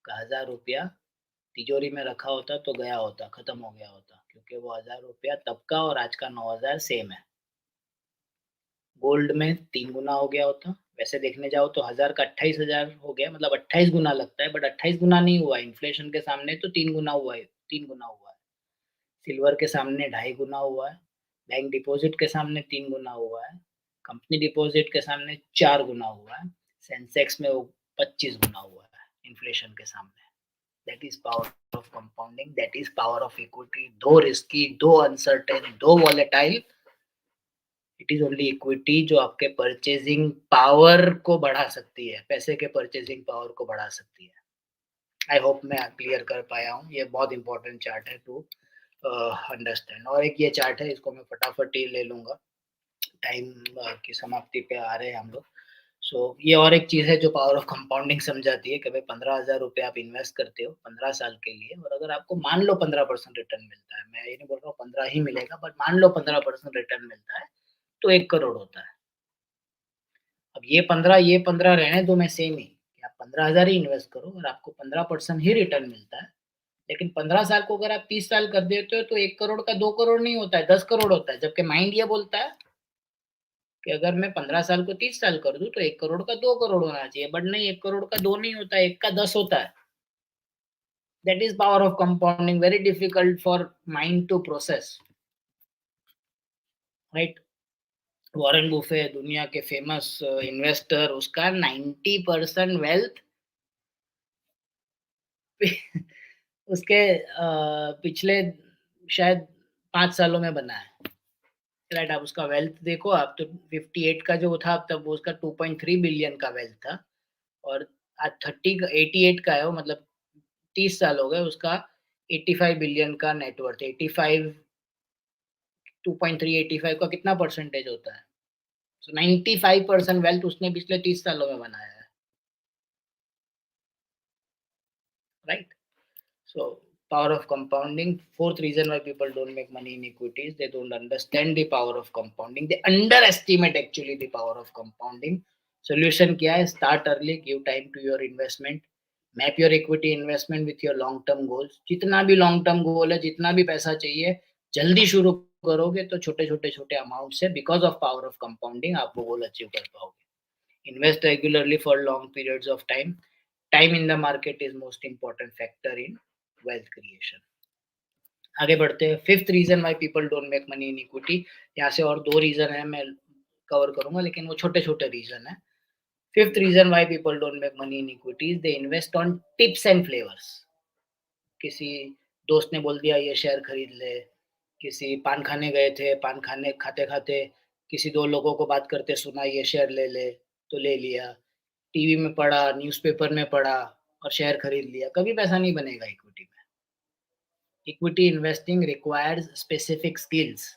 का ₹1000 तिजोरी में रखा होता तो गया होता, खत्म हो गया होता क्योंकि वो ₹1000 तब का और आज का 9000 सेम है। गोल्ड में 3 गुना हो गया होता। वैसे देखने जाओ तो 1000 का 28,000 हो गया मतलब 28 गुना लगता है बट 28 गुना नहीं हुआ है, इन्फ्लेशन के सामने तो 3 गुना हुआ है, 3 गुना हुआ है। सिल्वर के सामने ढाई गुना हुआ है, बैंक डिपॉज़िट के सामने 3 गुना हुआ है, कंपनी डिपॉज़िट के सामने 4 गुना हुआ है, सेंसेक्स में वो 25 गुना हुआ है इन्फ्लेशन के सामने। That is power of compounding, that is power of equity, दो रिस्की, दो अनसर्टेन, दो volatile, it is only equity जो आपके परचेज़िंग पावर को बढ़ा सकती है, पैसे के परचेज़िंग पावर को बढ़ा सकती है। आई होप मैं क्लियर कर पाया हूँ, ये बहुत इंपॉर्टेंट चार्ट है टू अंडरस्टैंड। और एक ये चार्ट है, इसको मैं फटाफट ही ले लूँगा, टाइम की समाप्ति पे आ रहे हैं हम लोग। सो ये और एक चीज़ है जो पावर ऑफ कंपाउंडिंग समझाती है कि भाई ₹15,000 आप इन्वेस्ट करते हो 15 साल के लिए और अगर आपको मान लो 15% रिटर्न मिलता है, मैं ये नहीं बोल रहा हूँ 15 ही मिलेगा बट मान लो 15% रिटर्न मिलता है, तो 1 करोड़ होता है। अब ये 15 रहने दो मैं सेम ही, कि आप 15,000 ही इन्वेस्ट करो और आपको 15% ही रिटर्न मिलता है। लेकिन 15 साल को अगर आप 30 साल कर देते हो तो 1 करोड़ का 2 करोड़ नहीं होता है, 10 करोड़ होता है। जबकि माइंड ये बोलता है कि अगर मैं 15 साल को 30 साल कर दूँ तो 1 करोड़ का 2 करोड़ होना चाहिए। बट नहीं 1 करोड़ का 2 नहीं होता है, 1 का 10 होता है। That is power of compounding, very difficult for mind to process, right? Warren Buffett दुनिया के फेमस इन्वेस्टर, उसका 90% वेल्थ उसके पिछले शायद 5 सालों में बना है। राइट, आप उसका वेल्थ देखो, आप तो 58 का जो था तब वो उसका 2.3 बिलियन का वेल्थ था और आज 88 का है वो, मतलब 30 साल हो गए उसका 85 बिलियन का नेटवर्थ। 85 2.3 85 का कितना परसेंटेज होता है? सो 95% वेल्थ उसने पिछले 30 सालों में बनाया है, right? So, power of compounding. Fourth reason why people don't make money in equities, they don't understand the power of compounding. They underestimate actually the power of compounding. Solution क्या है? Start early, give time to your investment. Map your equity investment with your long term goals. जितना भी long term goal है, जितना भी पैसा चाहिए, जल्दी शुरू करोगे तो छोटे अमाउंट से because of power of compounding आप वो गोल अचीव कर पाओगे। Invest regularly for long periods of time. Time in the market is most important factor in wealth creation. आगे बढ़ते हैं। Fifth reason why people don't make money in equity. यहाँ से और 2 रीजन है, मैं कवर करूंगा, लेकिन वो छोटे रीजन है। Fifth reason why people don't make money in equities, they invest on tips and flavours. किसी दोस्त ने बोल दिया ये शेयर खरीद ले, किसी पान खाने गए थे, पान खाने खाते खाते किसी 2 लोगों को बात करते सुना ये शेयर ले ले, तो ले लिया। टीवी में पढ़ा, न्यूज़पेपर में पढ़ा और शेयर खरीद लिया। कभी पैसा नहीं बनेगा इक्विटी में। Equity investing requires specific skills.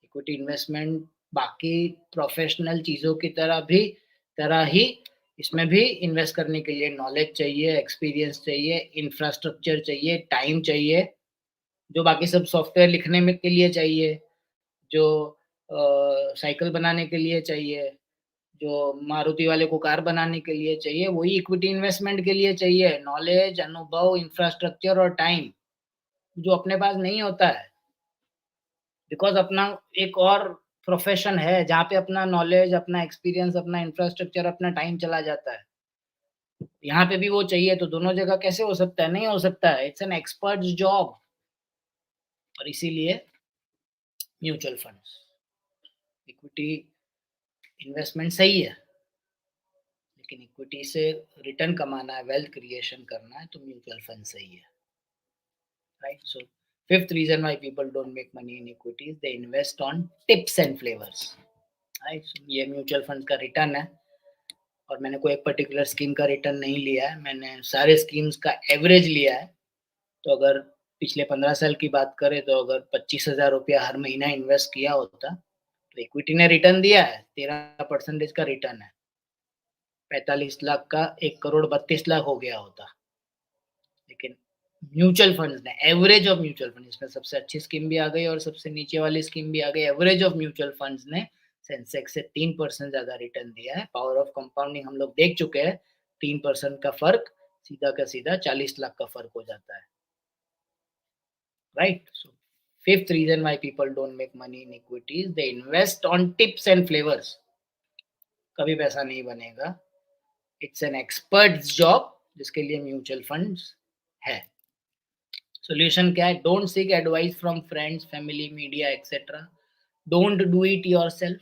Equity investment बाकी प्रोफेशनल चीजों की तरह ही इसमें भी इन्वेस्ट करने के लिए नॉलेज चाहिए, एक्सपीरियंस चाहिए, इंफ्रास्ट्रक्चर चाहिए, टाइम चाहिए, जो बाकी सब सॉफ्टवेयर लिखने में के लिए चाहिए, जो साइकिल बनाने के लिए चाहिए, जो मारुति वाले को कार बनाने के लिए चाहिए, वही इक्विटी इन्वेस्टमेंट के लिए चाहिए। नॉलेज, अनुभव, इंफ्रास्ट्रक्चर और टाइम जो अपने पास नहीं होता है, बिकॉज़ अपना एक और प्रोफ़ेशन है जहाँ पे अपना नॉलेज, अपना एक्सपीरियंस, अपना इंफ्रास्ट्रक्चर, अपना टाइम चला जाता है। यहाँ पे भी वो चाहिए, तो दोनों जगह कैसे हो सकता है? नहीं हो सकता है। It's an experts job. और इसीलिए म्यूचुअल फंड्स, इक्विटी इन्वेस्टमेंट सही है, लेकिन इक्विटी से रिटर्न कमाना है, वेल्थ क्रिएशन करना है, तो म्यूचुअल फंड सही है, right? So fifth reason why people don't make money in equities, they invest on tips and flavours, right? So ये म्यूचुअल फंड का रिटर्न है, और मैंने कोई एक पर्टिकुलर स्कीम का रिटर्न नहीं लिया है, मैंने सारे स्कीम्स का एवरेज लिया है। तो अगर पिछले 15 साल की बात करें, तो अगर 25,000 रुपया हर महीना इन्वेस्ट किया होता, तो इक्विटी ने रिटर्न दिया है, 13% का रिटर्न है। 45 लाख का 1 करोड़ 32 लाख हो गया होता। लेकिन म्यूचुअल फंड्स ने, एवरेज ऑफ म्यूचुअल फंड, इसमें सबसे अच्छी स्कीम भी आ गई और सबसे नीचे वाली स्कीम भी आ गई, एवरेज ऑफ म्यूचुअल फंड्स ने सेंसेक्स से 3% ज्यादा रिटर्न दिया है। पावर ऑफ कंपाउंडिंग हम लोग देख चुके हैं। 3% का फर्क सीधा का सीधा 40 लाख का फर्क हो जाता है, right? So fifth reason why people don't make money in equities, they invest on tips and flavours. कभी पैसा नहीं बनेगा। इट्स एन एक्सपर्ट्स जॉब, जिसके लिए म्यूचुअल फंड्स है। सॉल्यूशन क्या है? Don't seek advice from friends, family, media etcetera. Don't do it yourself.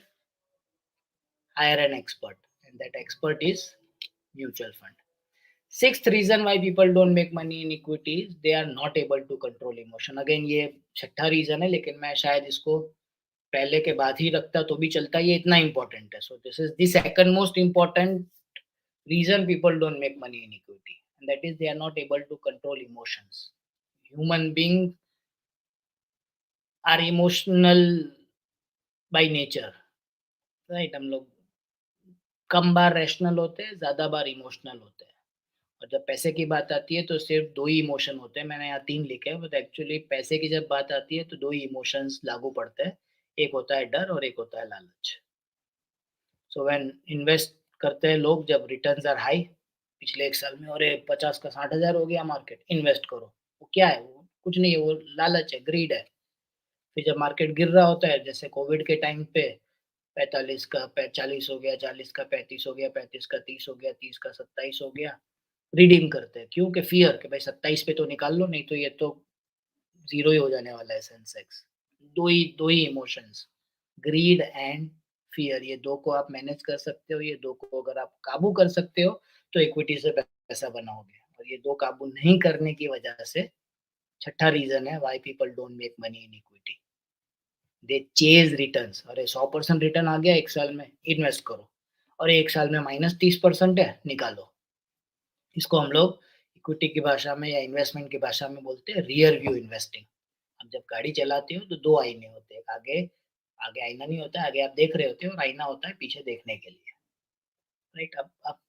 Hire an expert, and that expert is mutual fund. Sixth reason why people don't make money in equities, they are not able to control emotion. Again ये छठा reason है, लेकिन मैं शायद इसको पहले के बाद ही रखता तो भी चलता, ये इतना इंपॉर्टेंट है। सो this is the second most important reason people don't make money in equity, and that is they are not able to control emotions. Human beings are emotional by nature, right? हम लोग कम बार rational होते हैं, ज्यादा बार emotional होते हैं। और जब पैसे की बात आती है तो सिर्फ 2 ही इमोशन होते हैं। मैंने यहाँ 3 लिखे हैं, बट एक्चुअली पैसे की जब बात आती है तो 2 ही इमोशंस लागू पड़ते हैं। एक होता है डर और एक होता है लालच। सो व्हेन इन्वेस्ट करते हैं लोग, जब रिटर्न्स आर हाई, पिछले 1 साल में अरे 50 का 60,000 हो गया मार्केट, इन्वेस्ट करो। वो क्या है? वो कुछ नहीं है, वो लालच है, ग्रीड है। फिर जब मार्केट गिर रहा होता है, जैसे कोविड के टाइम पे 45 का 40 हो गया, 40 का 35 हो गया, 35 का 30 हो गया, 30 का 27 हो गया, रिडीम करते हैं। क्यों? कि फ़ियर कि भाई 27 पे तो निकाल लो, नहीं तो ये तो ज़ीरो ही हो जाने वाला है Sensex. 2 he emotions, grid and fear, ये 2 को आप मैनेज कर सकते हो, ये 2 को अगर आप काबू कर सकते हो, तो इक्विटी से पैसा बनाओगे। और ये 2 काबू नहीं करने की वजह से छठा रीज़न है why people don't make money in equity. They Chase returns. अरे 100% रिटर्न आ गया 1 साल में, इन्वेस्ट करो। और 1 साल में -30% है, निकालो। इसको हम लोग इक्विटी की भाषा में या इन्वेस्टमेंट की भाषा में बोलते हैं रियर व्यू इन्वेस्टिंग। अब जब गाड़ी चलाते हो तो 2 आईने होते हैं। आगे आगे आईना नहीं होता है, आगे आप देख रहे होते हो, और आईना होता है पीछे देखने के लिए, राइट? अब आप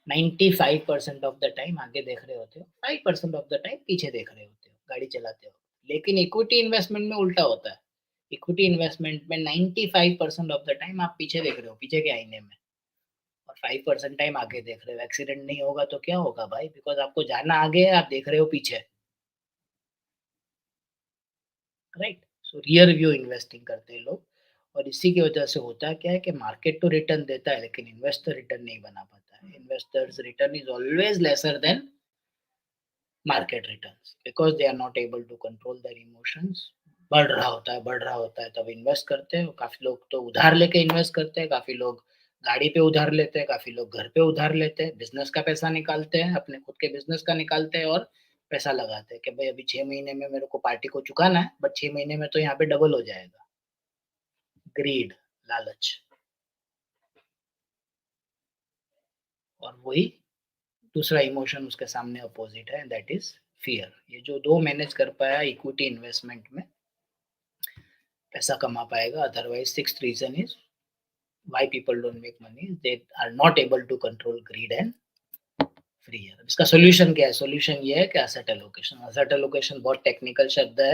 95% ऑफ द टाइम आगे देख रहे होते हो, 5% ऑफ द टाइम पीछे देख रहे होते हो, गाड़ी चलाते हो। लेकिन इक्विटी इन्वेस्टमेंट में उल्टा होता है। इक्विटी इन्वेस्टमेंट में 95% ऑफ द टाइम आप पीछे देख रहे हो, पीछे के आईने में, और 5% टाइम आगे देख रहे हो। एक्सीडेंट नहीं होगा तो क्या होगा भाई? बिकॉज़ आपको जाना आगे है, आप देख रहे हो पीछे, राइट? सो रियर व्यू इन्वेस्टिंग करते हैं लोग, और इसी की वजह से होता क्या है कि मार्केट तो रिटर्न देता है लेकिन इन्वेस्टर रिटर्न नहीं बना पाता है। Investors return is always lesser than market returns because they are not able to control their emotions. बढ़ रहा होता है तब इन्वेस्ट करते हैं। काफी लोग तो उधार लेके इन्वेस्ट करते हैं, काफी लोग गाड़ी पे उधार लेते हैं, काफी लोग घर पे उधार लेते हैं, बिजनेस का पैसा निकालते हैं, अपने खुद के बिजनेस का निकालते हैं और पैसा लगाते हैं कि भाई अभी 6 महीने में मेरे को पार्टी को चुकाना है, बट 6 महीने में तो यहाँ पे डबल हो जाएगा। ग्रीड, लालच। और वही दूसरा इमोशन उसके सामने अपोजिट है, दैट इज फियर। ये जो दो मैनेज कर पाया इक्विटी इन्वेस्टमेंट में पैसा कमा पाएगा। Otherwise sixth reason is why people don't make money, they are not able to control greed and fear। इसका सॉल्यूशन क्या है? सॉल्यूशन ये है कि एसेट एलोकेशन। एसेट एलोकेशन बहुत टेक्निकल शब्द है,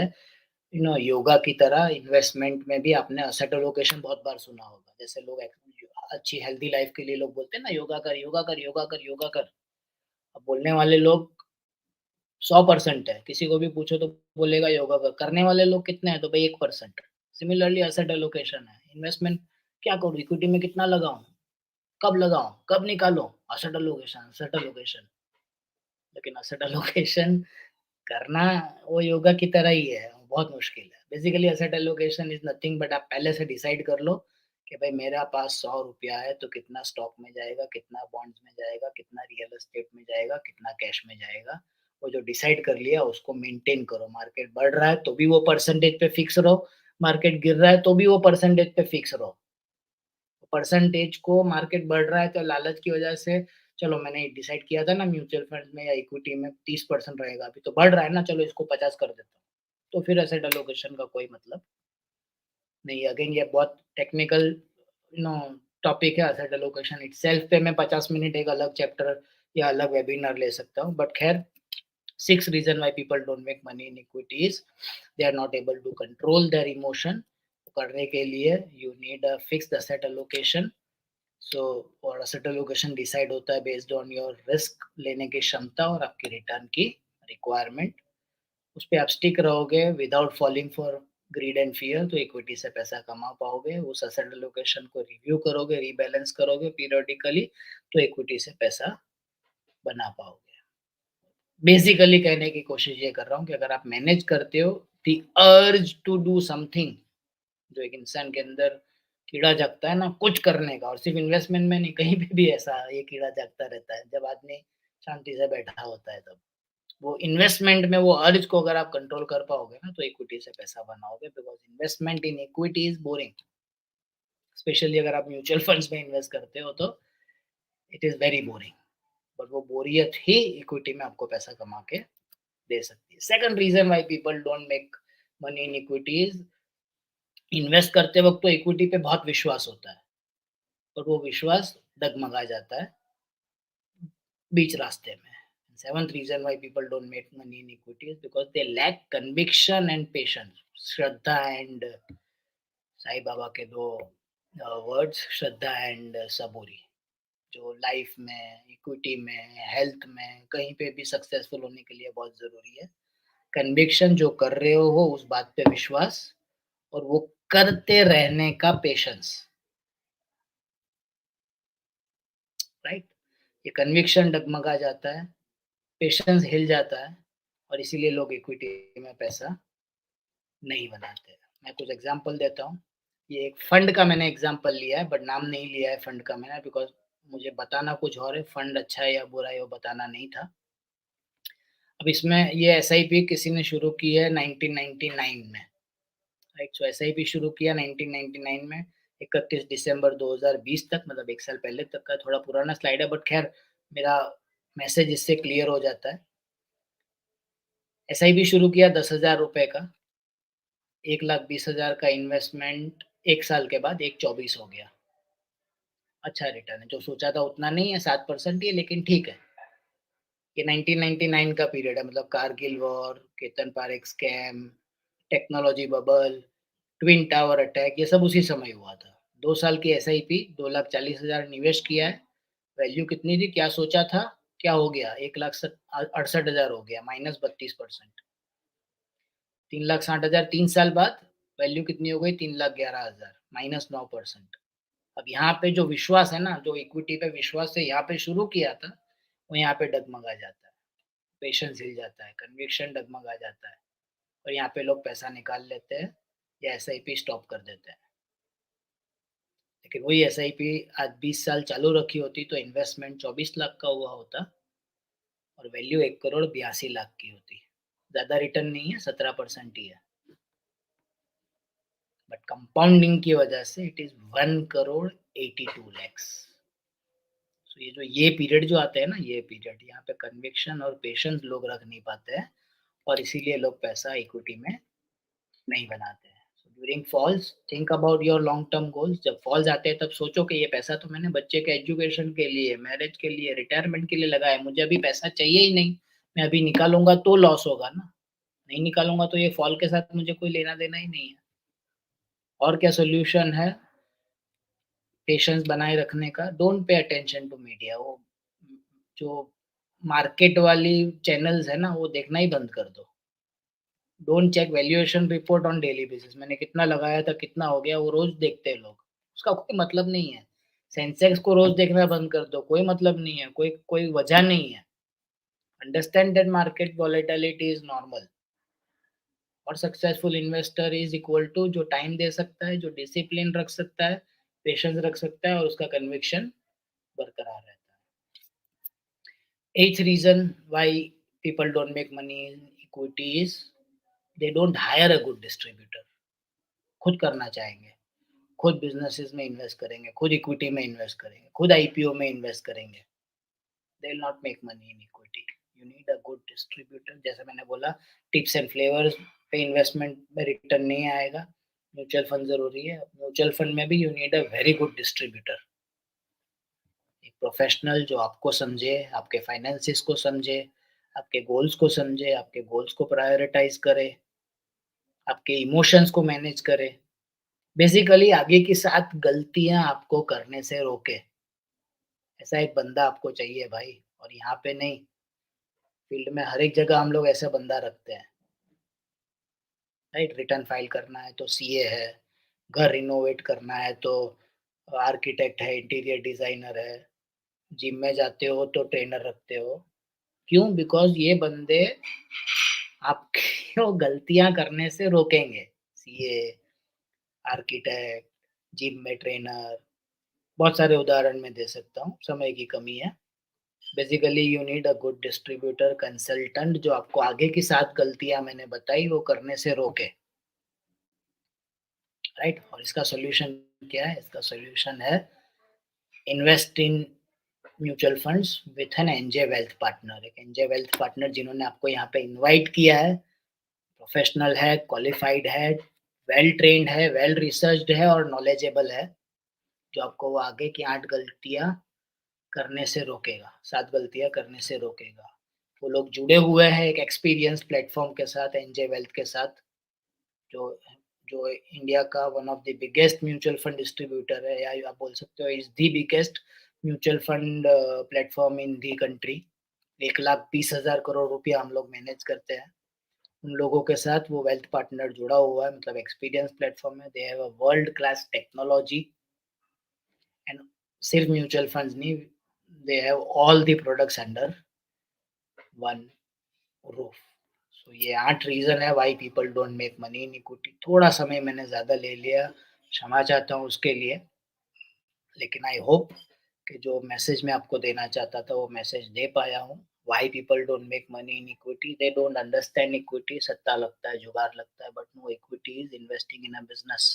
योगा की तरह इन्वेस्टमेंट में भी आपने एसेट एलोकेशन बहुत बार सुना होगा। जैसे लोग अच्छी हेल्दी लाइफ के लिए लोग बोलते हैं ना, योगा कर, योगा कर, योगा कर, योगा कर। अब बोलने वाले लोग 100% है, किसी को भी पूछो तो बोलेगा योगा कर। करने वाले लोग कितने हैं? तो भाई 1%। सिमिलरली एसेट एलोकेशन है, इन्वेस्टमेंट क्या करूँ, इक्विटी में कितना लगाऊं, कब लगाऊं, कब निकालूं? Asset allocation, asset allocation. लेकिन एसेट एलोकेशन करना वो योगा की तरह ही है, बहुत मुश्किल है। Basically asset allocation is nothing but आप पहले से डिसाइड कर लो कि भाई मेरा पास 100 रुपया है तो कितना स्टॉक में जाएगा, कितना बॉन्ड्स में जाएगा, कितना रियल एस्टेट में जाएगा, कितना कैश में जाएगा। वो जो डिसाइड कर लिया उसको मेंटेन करो। मार्केट बढ़ रहा है तो भी वो परसेंटेज पे फिक्स रहो, मार्केट गिर रहा है तो भी वो परसेंटेज पे फिक्स रहो। परसेंटेज को मार्केट बढ़ रहा है तो लालच की वजह से चलो मैंने डिसाइड किया था ना म्यूचुअल फंड में या इक्विटी में 30% रहेगा, अभी तो बढ़ रहा है ना, चलो इसको 50 कर देता हूँ। तो फिर एसेट एलोकेशन का कोई मतलब नहीं। अगेन ये बहुत टेक्निकल नो टॉपिक है एसेट एलोकेशन इटसेल्फ पे मैं 50 मिनट एक अलग चैप्टर या अलग वेबिनार ले सकता हूँ। बट खैर, 6 reason why people don't make money in equities, they are not able to control their emotion। करने के लिए you need a fixed asset allocation। सो और एसेट एलोकेशन डिसाइड होता है बेस्ड ऑन योर रिस्क लेने की क्षमता और आपकी रिटर्न की रिक्वायरमेंट। उस पे आप स्टिक रहोगे without falling for grid and fear तो इक्विटी से पैसा कमा पाओगे। उस एसेट एलोकेशन को रिव्यू करोगे, रीबैलेंस करोगे पीरियडिकली, तो इक्विटी से पैसा बना पाओगे। बेसिकली कहने की कोशिश ये कर रहा हूँ कि अगर आप मैनेज करते हो the urge to do something, जो एक इंसान के अंदर कीड़ा जागता है ना कुछ करने का, और सिर्फ इन्वेस्टमेंट में नहीं, कहीं पे भी ऐसा ये कीड़ा जागता रहता है जब आदमी शांति से बैठा होता है। तब वो इन्वेस्टमेंट में वो अर्ज को अगर आप कंट्रोल कर पाओगे ना तो इक्विटी से पैसा बनाओगे। Because investment in equity is boring, specially अगर आप म्यूचुअल फंड्स में इन्वेस्ट करते हो तो it is very boring. But वो बोरियत ही इक्विटी में आपको पैसा कमा के दे सकती है। Second reason why people don't make money in equities, invest करते वक्त तो इक्विटी पे बहुत विश्वास होता है और वो विश्वास डगमगा जाता है बीच रास्ते में। Seventh reason why people don't make money in equities because they lack conviction and patience. श्रद्धा एंड साईं बाबा के दो वर्ड्स, श्रद्धा एंड सबूरी। जो लाइफ में, इक्विटी में, हेल्थ में, कहीं पे भी सक्सेसफुल होने के लिए बहुत जरूरी है। कन्विक्शन, जो कर रहे हो उस बात पे विश्वास, और वो करते रहने का पेशेंस। राइट? ये कन्विक्शन डगमगा जाता है, पेशेंस हिल जाता है, और इसीलिए लोग इक्विटी में पैसा नहीं बनाते। मैं कुछ एग्जांपल देता हूँ। ये एक फंड का मैंने एग्जांपल लिया है बट नाम नहीं लिया है फंड का मैंने, बिकॉज मुझे बताना कुछ और है, फंड अच्छा है या बुरा है वो बताना नहीं था। अब इसमें ये एसआईपी किसी ने शुरू की है 1999 में। राइट? सो एसआईपी शुरू किया 1999 में, 31 दिसंबर 2020 तक, मतलब 1 साल पहले तक का। थोड़ा पुराना स्लाइड है बट खैर मेरा मैसेज इससे क्लियर हो जाता है। एसआईपी शुरू किया 10,000 रुपए का, 1,20,000 का इन्वेस्टमेंट 1 साल के बाद 1,24 हो गया। अच्छा रिटर्न है, जो सोचा था उतना नहीं है, 7% ही है, लेकिन ठीक है। ये 1999 का पीरियड है, मतलब Kargil war, Ketan Parekh scam, technology bubble, twin tower attack, ये सब उसी समय हुआ था। 2 साल की एसआईपी, 2,40,000 निवेश किया है। वैल्यू कितनी थी, क्या सोचा था, क्या हो गया, 1,68,000 हो गया, -32%। 3,60,000 3 साल बाद वैल्यू कितनी हो गई 3,11,000 -9%। अब यहाँ पे जो विश्वास है ना, जो इक्विटी पे विश्वास से यहाँ पे शुरू किया था, वो यहाँ पे डगमगा जाता है, पेशेंस हिल जाता है, कन्विक्शन डगमगा जाता है और यहाँ पे लोग पैसा निकाल लेते हैं या एसआईपी स्टॉप कर देते हैं। लेकिन वही एसआईपी आज 20 साल चालू रखी होती तो इन्वेस्टमेंट 24 लाख का हुआ होता और वैल्यू 1 करोड़ 82 लाख की होती। ज़्यादा रिटर्न नहीं है, 17% ही है। बट कंपाउंडिंग की वजह से इट इज़ 1 करोड़ 82 लैक्स। सो ये पीरियड जो आता है ना, ये पीरियड यहाँ पे कन्विक्शन और पेशेंस लोग रख नहीं पाते हैं और इसीलिए लोग पैसा इक्विटी में नहीं बनाते हैं। So during falls think about your long term goals. जब फॉल्स आते हैं तब सोचो कि ये पैसा तो मैंने बच्चे के एजुकेशन के लिए, मैरिज के लिए, रिटायरमेंट के लिए लगाया है, मुझे अभी पैसा चाहिए ही नहीं। मैं अभी निकालूंगा तो लॉस होगा ना, नहीं निकालूंगा तो ये फॉल के साथ मुझे कोई लेना देना ही नहीं है। और क्या सोल्यूशन है पेशेंस बनाए रखने का? Don't pay attention to media. वो जो मार्केट वाली चैनल्स है ना, वो देखना ही बंद कर दो। Don't check valuation report on daily basis. मैंने कितना लगाया था, कितना हो गया, वो रोज देखते हैं लोग, उसका कोई मतलब नहीं है। सेंसेक्स को रोज देखना बंद कर दो, कोई मतलब नहीं है, कोई कोई वजह नहीं है। Understand that market volatility is normal और successful investor is equal to जो टाइम दे सकता है, जो डिसिप्लिन रख सकता है, पेशेंस रख सकता है और उसका कन्विक्शन बरकरार रहता है। Eighth reason why people don't make money in equity is they don't hire a good distributor. खुद करना चाहेंगे, खुद बिजनेसेस में इन्वेस्ट करेंगे, खुद इक्विटी में इन्वेस्ट करेंगे, खुद आईपीओ में इन्वेस्ट करेंगे। They will not make money in equity. You need a good distributor. जैसे मैंने बोला, टिप्स एंड फ्लेवर्स पे इन्वेस्टमेंट में रिटर्न नहीं आएगा, म्यूचुअल फंड जरूरी है। म्यूचुअल फंड में भी you need a very good distributor, एक प्रोफेशनल जो आपको समझे, आपके फाइनेंसिस को समझे, आपके गोल्स को समझे, आपके गोल्स को प्रायोरिटाइज करे, आपके इमोशंस को मैनेज करे। बेसिकली आगे की 7 गलतियाँ आपको करने से रोके, ऐसा एक बंदा आपको चाहिए भाई। और यहाँ पे नहीं, फील्ड में हर एक जगह हम लोग ऐसा बंदा रखते हैं, राइट? रिटर्न फाइल करना है तो सीए है, घर रिनोवेट करना है तो आर्किटेक्ट है, इंटीरियर डिज़ाइनर है, जिम में जाते हो तो ट्रेनर रखते हो। क्यों? बिकॉज़ ये बंदे आपको गलतियाँ करने से रोकेंगे। सीए, आर्किटेक्ट, जिम में ट्रेनर, बहुत सारे उदाहरण मैं दे सकता हूँ, समय की कमी है। Basically you need a good distributor, consultant जो आपको आगे की 7 गलतियाँ मैंने बताई वो करने से रोके, राइट? और इसका सॉल्यूशन क्या है? इसका सॉल्यूशन है invest in mutual funds with an NJ wealth partner. एक एनजे वेल्थ पार्टनर जिन्होंने आपको यहाँ पे इनवाइट किया है, प्रोफेशनल है, क्वालिफाइड है, वेल ट्रेन्ड है, वेल रिसर्च्ड है और नॉलेजेबल है, जो आपको वो आगे की 8 गलतियाँ करने से रोकेगा, 7 गलतियाँ करने से रोकेगा। वो लोग जुड़े हुए हैं एक एक्सपीरियंस प्लेटफ़ॉर्म के साथ, एनजे वेल्थ के साथ, जो जो इंडिया का one of the biggest mutual fund distributor है, या आप बोल सकते हो is the biggest mutual fund platform in the country. 1,20,000 crore रुपया हम लोग मैनेज करते हैं। उन लोगों के साथ वो वेल्थ पार्टनर जुड़ा हुआ है, मतलब एक्सपीरियंस प्लेटफ़ॉर्म है। They have a world class technology and सिर्फ म्यूचुअल फंड्स नहीं, they have all the products under one roof. So ये 8 रीज़न है why people don't make money in equity. थोड़ा समय मैंने ज़्यादा ले लिया, क्षमा चाहता हूँ उसके लिए। लेकिन आई होप कि जो मैसेज मैं आपको देना चाहता था वो मैसेज दे पाया हूँ। Why people don't make money in equity? They don't understand equity. सट्टा लगता है, जुगाड़ लगता है, but no, equity is investing in a business.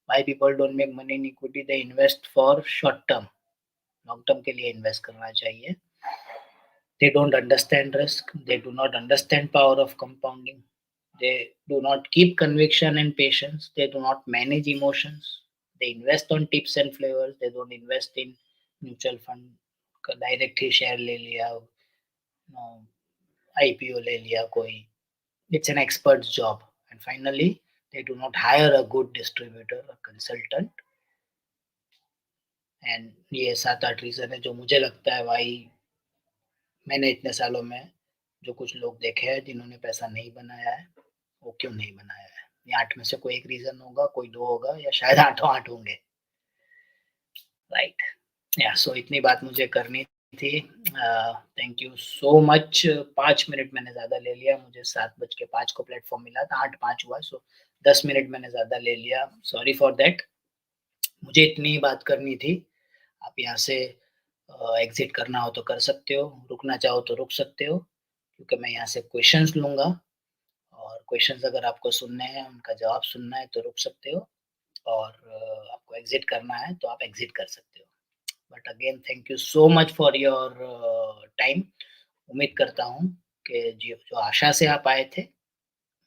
Why people don't make money in equity? They invest for short term, long term के लिए invest करना चाहिए। They don't understand risk, they do not understand power of compounding, they do not keep conviction and patience, they do not manage emotions, they invest on tips and flavors, they don't invest in mutual fund, direct he share ले लिया, IPO ले लिया कोई। It's an expert's job. And finally, they do not hire a good distributor, a consultant. And ये 7-8 reason है जो मुझे लगता है भाई, मैंने इतने सालों में जो कुछ लोग देखे हैं जिन्होंने पैसा नहीं बनाया है, वो क्यों नहीं बनाया है। ये 8 में से कोई एक रीज़न होगा, कोई 2 होगा या शायद आठों 8 होंगे। राइट, या सो इतनी बात मुझे करनी थी। Thank you so much. 5 minute मैंने ज़्यादा ले लिया, मुझे 7:05 को प्लेटफ़ॉर्म मिला था, 8:05 हुआ, सो 10 मिनट मैंने ज़्यादा ले लिया, सॉरी फॉर दैट। मुझे इतनी ही बात करनी थी। आप यहाँ से एग्ज़िट करना हो तो कर सकते हो, रुकना चाहो तो रुक सकते हो, क्योंकि मैं यहाँ से क्वेश्चन्स लूँगा और क्वेश्चन्स अगर आपको सुनने हैं, उनका जवाब सुनना है तो रुक सकते हो और आपको एग्ज़िट करना है तो आप एग्ज़िट कर सकते हो। But again thank you so much for your time. उम्मीद करता हूँ कि जो जो आशा से आप आए थे,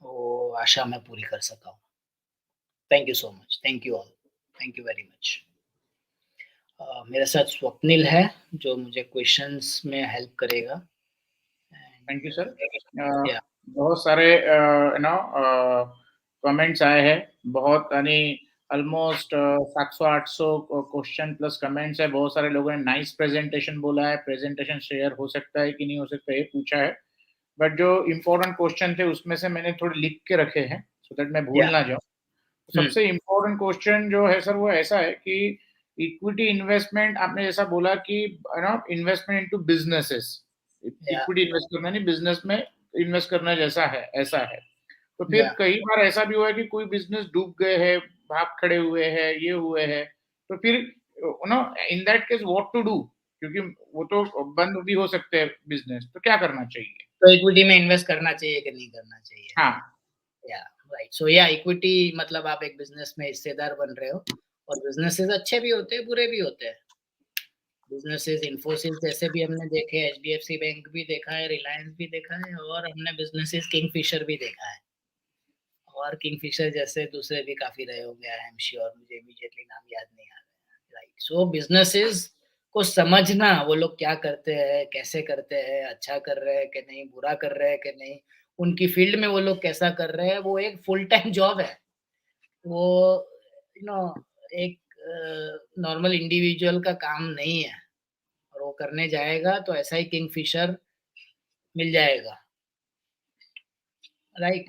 वो आशा मैं पूरी कर सका हूँ। Thank you so much. Thank you all. Thank you very much. मेरे साथ स्वप्निल है, जो मुझे क्वेश्चंस में हेल्प करेगा थैंक यू सर। एंड या बहुत सारे कमेंट्स आए हैं, बहुत यानी ऑलमोस्ट 700-800 क्वेश्चन प्लस कमेंट्स है। बहुत सारे लोगों ने नाइस प्रेजेंटेशन बोला है, प्रेजेंटेशन शेयर हो सकता है कि नहीं हो सकता है, ये पूछा है। बट जो इम्पोर्टेंट क्वेश्चन थे उसमें से मैंने थोड़े लिख के रखे हैं सो दैट मैं भूल या ना जाऊँ। हुँ, सबसे इम्पोर्टेंट क्वेश्चन जो है सर वो ऐसा है कि इक्विटी इन्वेस्टमेंट आपने जैसा बोला कि इन्वेस्टमेंट इनटू बिजनेसेस, या इक्विटी इन्वेस्ट करना नहीं बिजनेस में इन्वेस्ट करना जैसा है ऐसा है। तो फिर या कई बार ऐसा भी हुआ है कि कोई बिजनेस डूब गए हैं, भाग खड़े हुए हैं, ये हुए हैं, तो फिर in that case what to do, क्योंकि वो तो बंद भी हो सकते हैं बिजनेस, तो क्या करना चाहिए? तो इक्विटी में इन्वेस्ट करना चाहिए कि नहीं करना चाहिए? हाँ, या राइट, सो या इक्विटी मतलब आप एक बिज़नेस में हिस्सेदार बन रहे हो और बिज़नेसेस अच्छे भी होते हैं, बुरे भी होते हैं। बिज़नेसेस इन्फोसिस जैसे भी हमने देखे, एचडीएफसी बैंक भी देखा है, रिलायंस भी देखा है और हमने बिज़नेसेस किंगफिशर भी देखा है। और किंगफिशर जैसे दूसरे भी काफ़ी रहे होंगे, आई एम श्योर, मुझे इमीडिएटली नाम याद नहीं आ रहे हैं। राइट, सो बिज़नेसेस को समझना, वो लोग क्या करते हैं, कैसे करते हैं, अच्छा कर रहे हैं कि नहीं, बुरा कर रहे हैं कि नहीं, उनकी फ़ील्ड में वो लोग कैसा कर रहे हैं, वो एक फुल टाइम जॉब है। वो यू नो एक नॉर्मल इंडिविजुअल का काम नहीं है और वो करने जाएगा तो ऐसा ही किंगफिशर मिल जाएगा, राइट?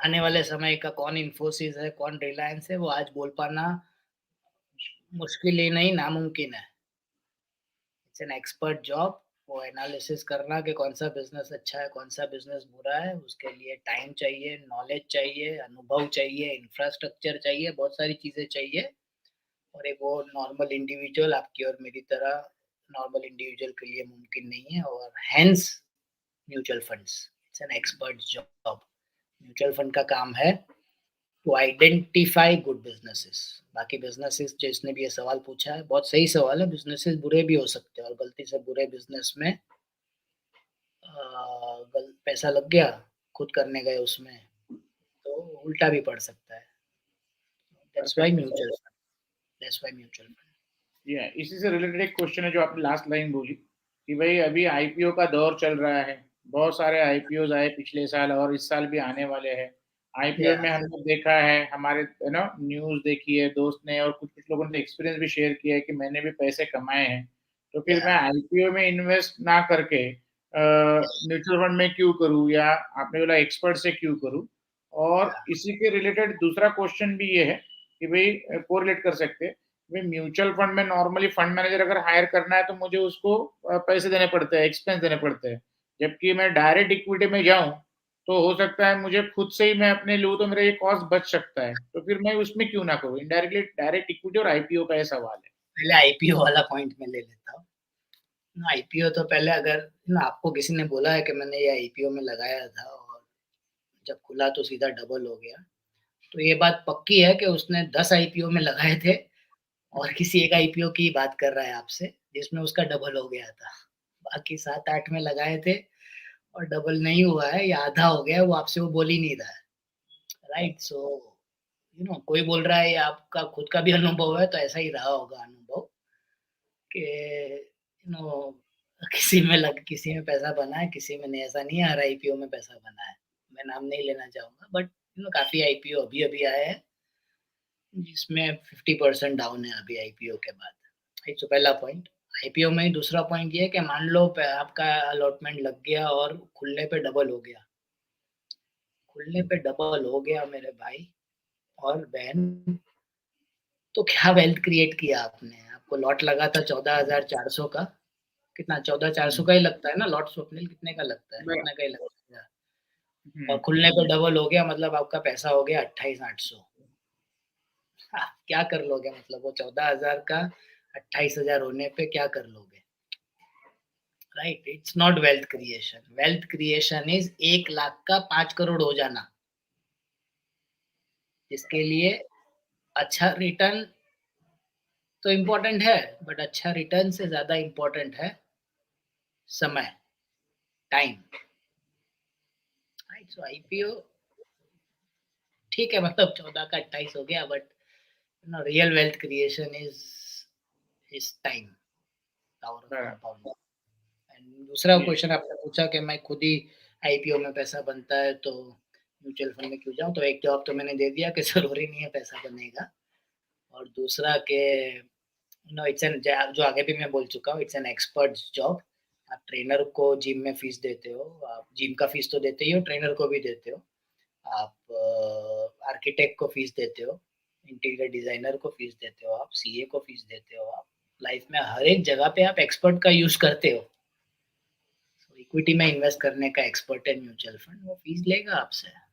आने वाले समय का कौन इन्फोसिस है, कौन रिलायंस है, वो आज बोल पाना मुश्किल ही नहीं, नामुमकिन है। इट्स एन एक्सपर्ट जॉब, वो एनालिसिस करना कि कौन-सा बिज़नेस अच्छा है, कौन-सा बिज़नेस बुरा है, उसके लिए टाइम चाहिए, नॉलेज चाहिए, अनुभव चाहिए, इंफ्रास्ट्रक्चर चाहिए, बहुत सारी चीज़ें चाहिए और एक वो नॉर्मल इंडिविजुअल आपकी और मेरी तरह नॉर्मल इंडिविजुअल के लिए मुमकिन नहीं है और hence mutual funds, it's an expert job. Mutual fund का काम है टू आइडेंटिफाई गुड बिजनेसेस। बाकी बिजनेसेस जिसने भी ये सवाल पूछा है, बहुत सही सवाल है। बिजनेसेस बुरे भी हो सकते हैं और गलती से बुरे बिजनेस में पैसा लग गया, खुद करने गए उसमें, तो उल्टा भी पड़ सकता है। That's why perfect. Mutual fund, that's why mutual fund. या इसी से रिलेटेड एक क्वेश्चन है जो आपने लास्ट लाइन बोली कि भाई अभी आईपीओ का दौर चल रहा है, बहुत सारे आईपीओ आए पिछले साल और इस साल भी आने वाले हैं। आईपीओ या में हमने देखा है, हमारे न्यूज़ देखी है दोस्त ने और कुछ-कुछ लोगों ने एक्सपीरियंस भी शेयर किया है कि मैंने भी पैसे कमाए हैं। तो फिर या मैं आईपीओ में इन्वेस्ट ना करके म्यूचुअल फंड में क्यों करूँ या आपने बोला एक्सपर्ट से क्यों करूँ? और या इसी के रिलेटेड दूसरा क्वेश्चन भी ये है कि भई कोरिलेट कर सकते हैं में म्यूचुअल फंड में नॉर्मली फंड मैनेजर अगर हायर करना है तो मुझे उसको पैसे देने पड़ते हैं, एक्सपेंस देने पड़ते हैं। जबकि मैं डायरेक्ट इक्विटी में जाऊँ, तो हो सकता है मुझे खुद से ही मैं अपने लूँ तो मेरा ये कॉस्ट बच सकता है। तो फिर मैं उसमें क्यों ना करूँ? इनडायरेक्टली डायरेक्ट इक्विटी और आईपीओ का ये सवाल है। पहले आईपीओ वाला पॉइंट मैं ले लेता हूँ। आईपीओ तो पहले अगर आपको किसी ने बोला है कि मैंने ये आईपीओ में लगाया था और जब खुला तो सीधा डबल हो गया, तो ये बात पक्की है कि उसने 10 आईपीओ में लगाए थे और किसी एक आईपीओ की बात कर रहा है आपसे, जिसमें उसका डबल हो गया था। बाकी 7-8 में लगाए थे और डबल नहीं हुआ है या आधा हो गया है, वो आपसे वो बोल ही नहीं रहा है, राइट? सो कोई बोल रहा है या आपका खुद का भी अनुभव है, तो ऐसा ही रहा होगा अनुभव कि किसी में पैसा बना है, किसी में नहीं, ऐसा नहीं है हर आईपीओ में पैसा बना है। मैं नाम नहीं लेना चाहूँगा बट काफ़ी आईपीओ अभी-अभी आए हैं, जिसमें 50% डाउन है अभी आईपीओ के बाद। एक तो पहला पॉइंट। आईपीओ में ही दूसरा पॉइंट ये है कि मान लो प आपका अलॉटमेंट लग गया और खुलने पे डबल हो गया। खुलने पे डबल हो गया मेरे भाई और बहन। तो क्या वेल्थ क्रिएट किया आपने? आपको लॉट लगा था 14,400 का, कितना 14,400 हम्म, का ही लगता है ना लॉट स्वप्निल, कितने का लगता है? बरा- इतना का ही लगता है। और हम्म, खुलने पे डबल हो गया मतलब आपका पैसा हो गया 28,800। क्या कर लोगे मतलब वो 14,000 का 28,000 होने पे क्या कर लोगे? Right, it's not wealth creation. Wealth creation is 1 lakh का 5 करोड़ हो जाना, जिसके लिए अच्छा रिटर्न तो इम्पोर्टेंट है, बट अच्छा रिटर्न से ज़्यादा इम्पोर्टेंट है समय, टाइम। राइट, सो आईपीओ ठीक है, मतलब 14 का 28 हो गया, but real wealth creation is time, power of बरा- कंपाउंड। एंड दूसरा ये क्वेश्चन आपने पूछा कि मैं खुद ही आईपीओ में पैसा बनता है तो म्यूचुअल फंड में क्यों जाऊं, तो एक जवाब तो मैंने दे दिया कि जरूरी नहीं है पैसा बनेगा। और दूसरा के नो इट्स एन, जो आगे भी मैं बोल चुका हूँ, इट्स एन एक्सपर्ट जॉब। आप ट्रेनर को जिम में फीस देते हो, आप जिम का फीस तो देते ही हो, ट्रेनर को भी देते हो। आप आर्किटेक्ट को फीस देते हो, इंटीरियर डिजाइनर को फीस देते हो, आप सीए को फीस देते हो, आप लाइफ में हर एक जगह पे आप एक्सपर्ट का यूज करते हो। तो इक्विटी में इन्वेस्ट करने का एक्सपर्ट है म्यूचुअल फंड, वो फीस लेगा आपसे।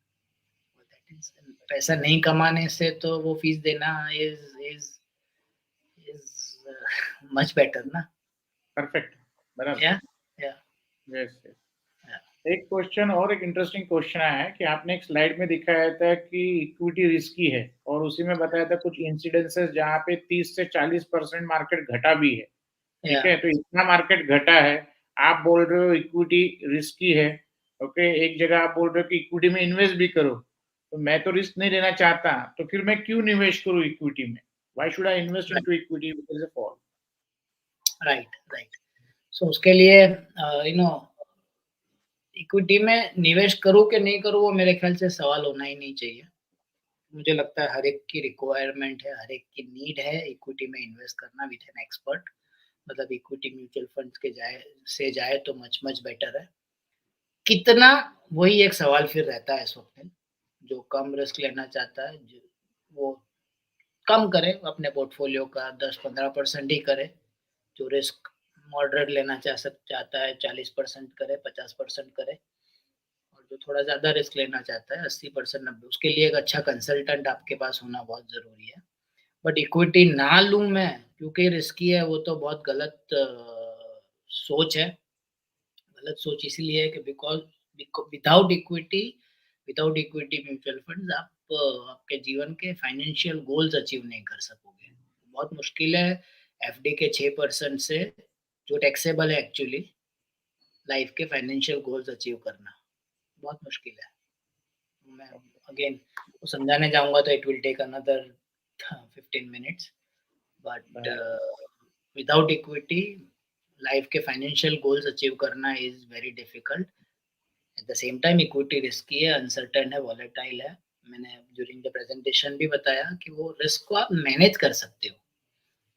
पैसा नहीं कमाने से तो वो फीस देना is is is much better ना। परफेक्ट, बराबर। या या यस, यस। या एक क्वेश्चन और एक इंटरेस्टिंग क्वेश्चन आया है कि आपने एक स्लाइड में दिखाया था कि इक्विटी रिस्की है और उसी में बताया था कुछ इंसिडेंसेस जहाँ पे 30 से 40% मार्केट घटा भी है। या ठीक है, तो इतना मार्केट घटा है, आप बोल रहे हो इक्विटी रिस्की है। ओके, एक जगह आप बोल रहे हो कि इक्विटी में इन्वेस्ट भी करो, तो मैं तो रिस्क नहीं लेना चाहता, तो फिर मैं क्यों निवेश करूँ इक्विटी में? Why should I invest into equity if there is a fall? Right right. So उसके लिए यू नो इक्विटी में निवेश करूँ कि नहीं करूँ, वो मेरे ख्याल से सवाल होना ही नहीं चाहिए। मुझे लगता है हर एक की रिक्वायरमेंट है, हर एक की नीड है इक्विटी में इन्वेस्ट करना विथ एन एक्सपर्ट। मतलब इक्विटी म्यूचुअल फंड्स के जाए तो मच मच बेटर है। कितना, वही एक सवाल फिर रहता है स्वप्निल। जो कम रिस्क लेना चाहता है, वो कम करे अपने पोर्टफोलियो का, 10-15% ही करे। जो रिस्क मॉडरेट लेना चाहता है 40% करे, 50% करे। और जो थोड़ा ज़्यादा रिस्क लेना चाहता है 80% 90, उसके लिए एक अच्छा कंसल्टेंट आपके पास होना बहुत ज़रूरी है। बट इक्विटी ना लूँ मैं क्योंकि रिस्की है, वो तो बहुत गलत सोच है। गलत सोच इसीलिए है कि because without equity, mutual funds आप आपके जीवन के फाइनेंशियल गोल्स अचीव नहीं कर सकोगे। बहुत मुश्किल है एफडी के 6% से, जो टैक्सेबल है एक्चुअली, लाइफ के फाइनेंशियल गोल्स अचीव करना बहुत मुश्किल है। मैं अगेन वो समझाने जाऊँगा तो it will take another 15 minutes, but without equity life के फाइनेंशियल गोल्स अचीव करना is very difficult. At the same time equity risky है, अनसर्टेन है, वोलेटाइल है। मैंने ड्यूरिंग द प्रेजेंटेशन भी बताया कि वो रिस्क को आप मैनेज कर सकते हो।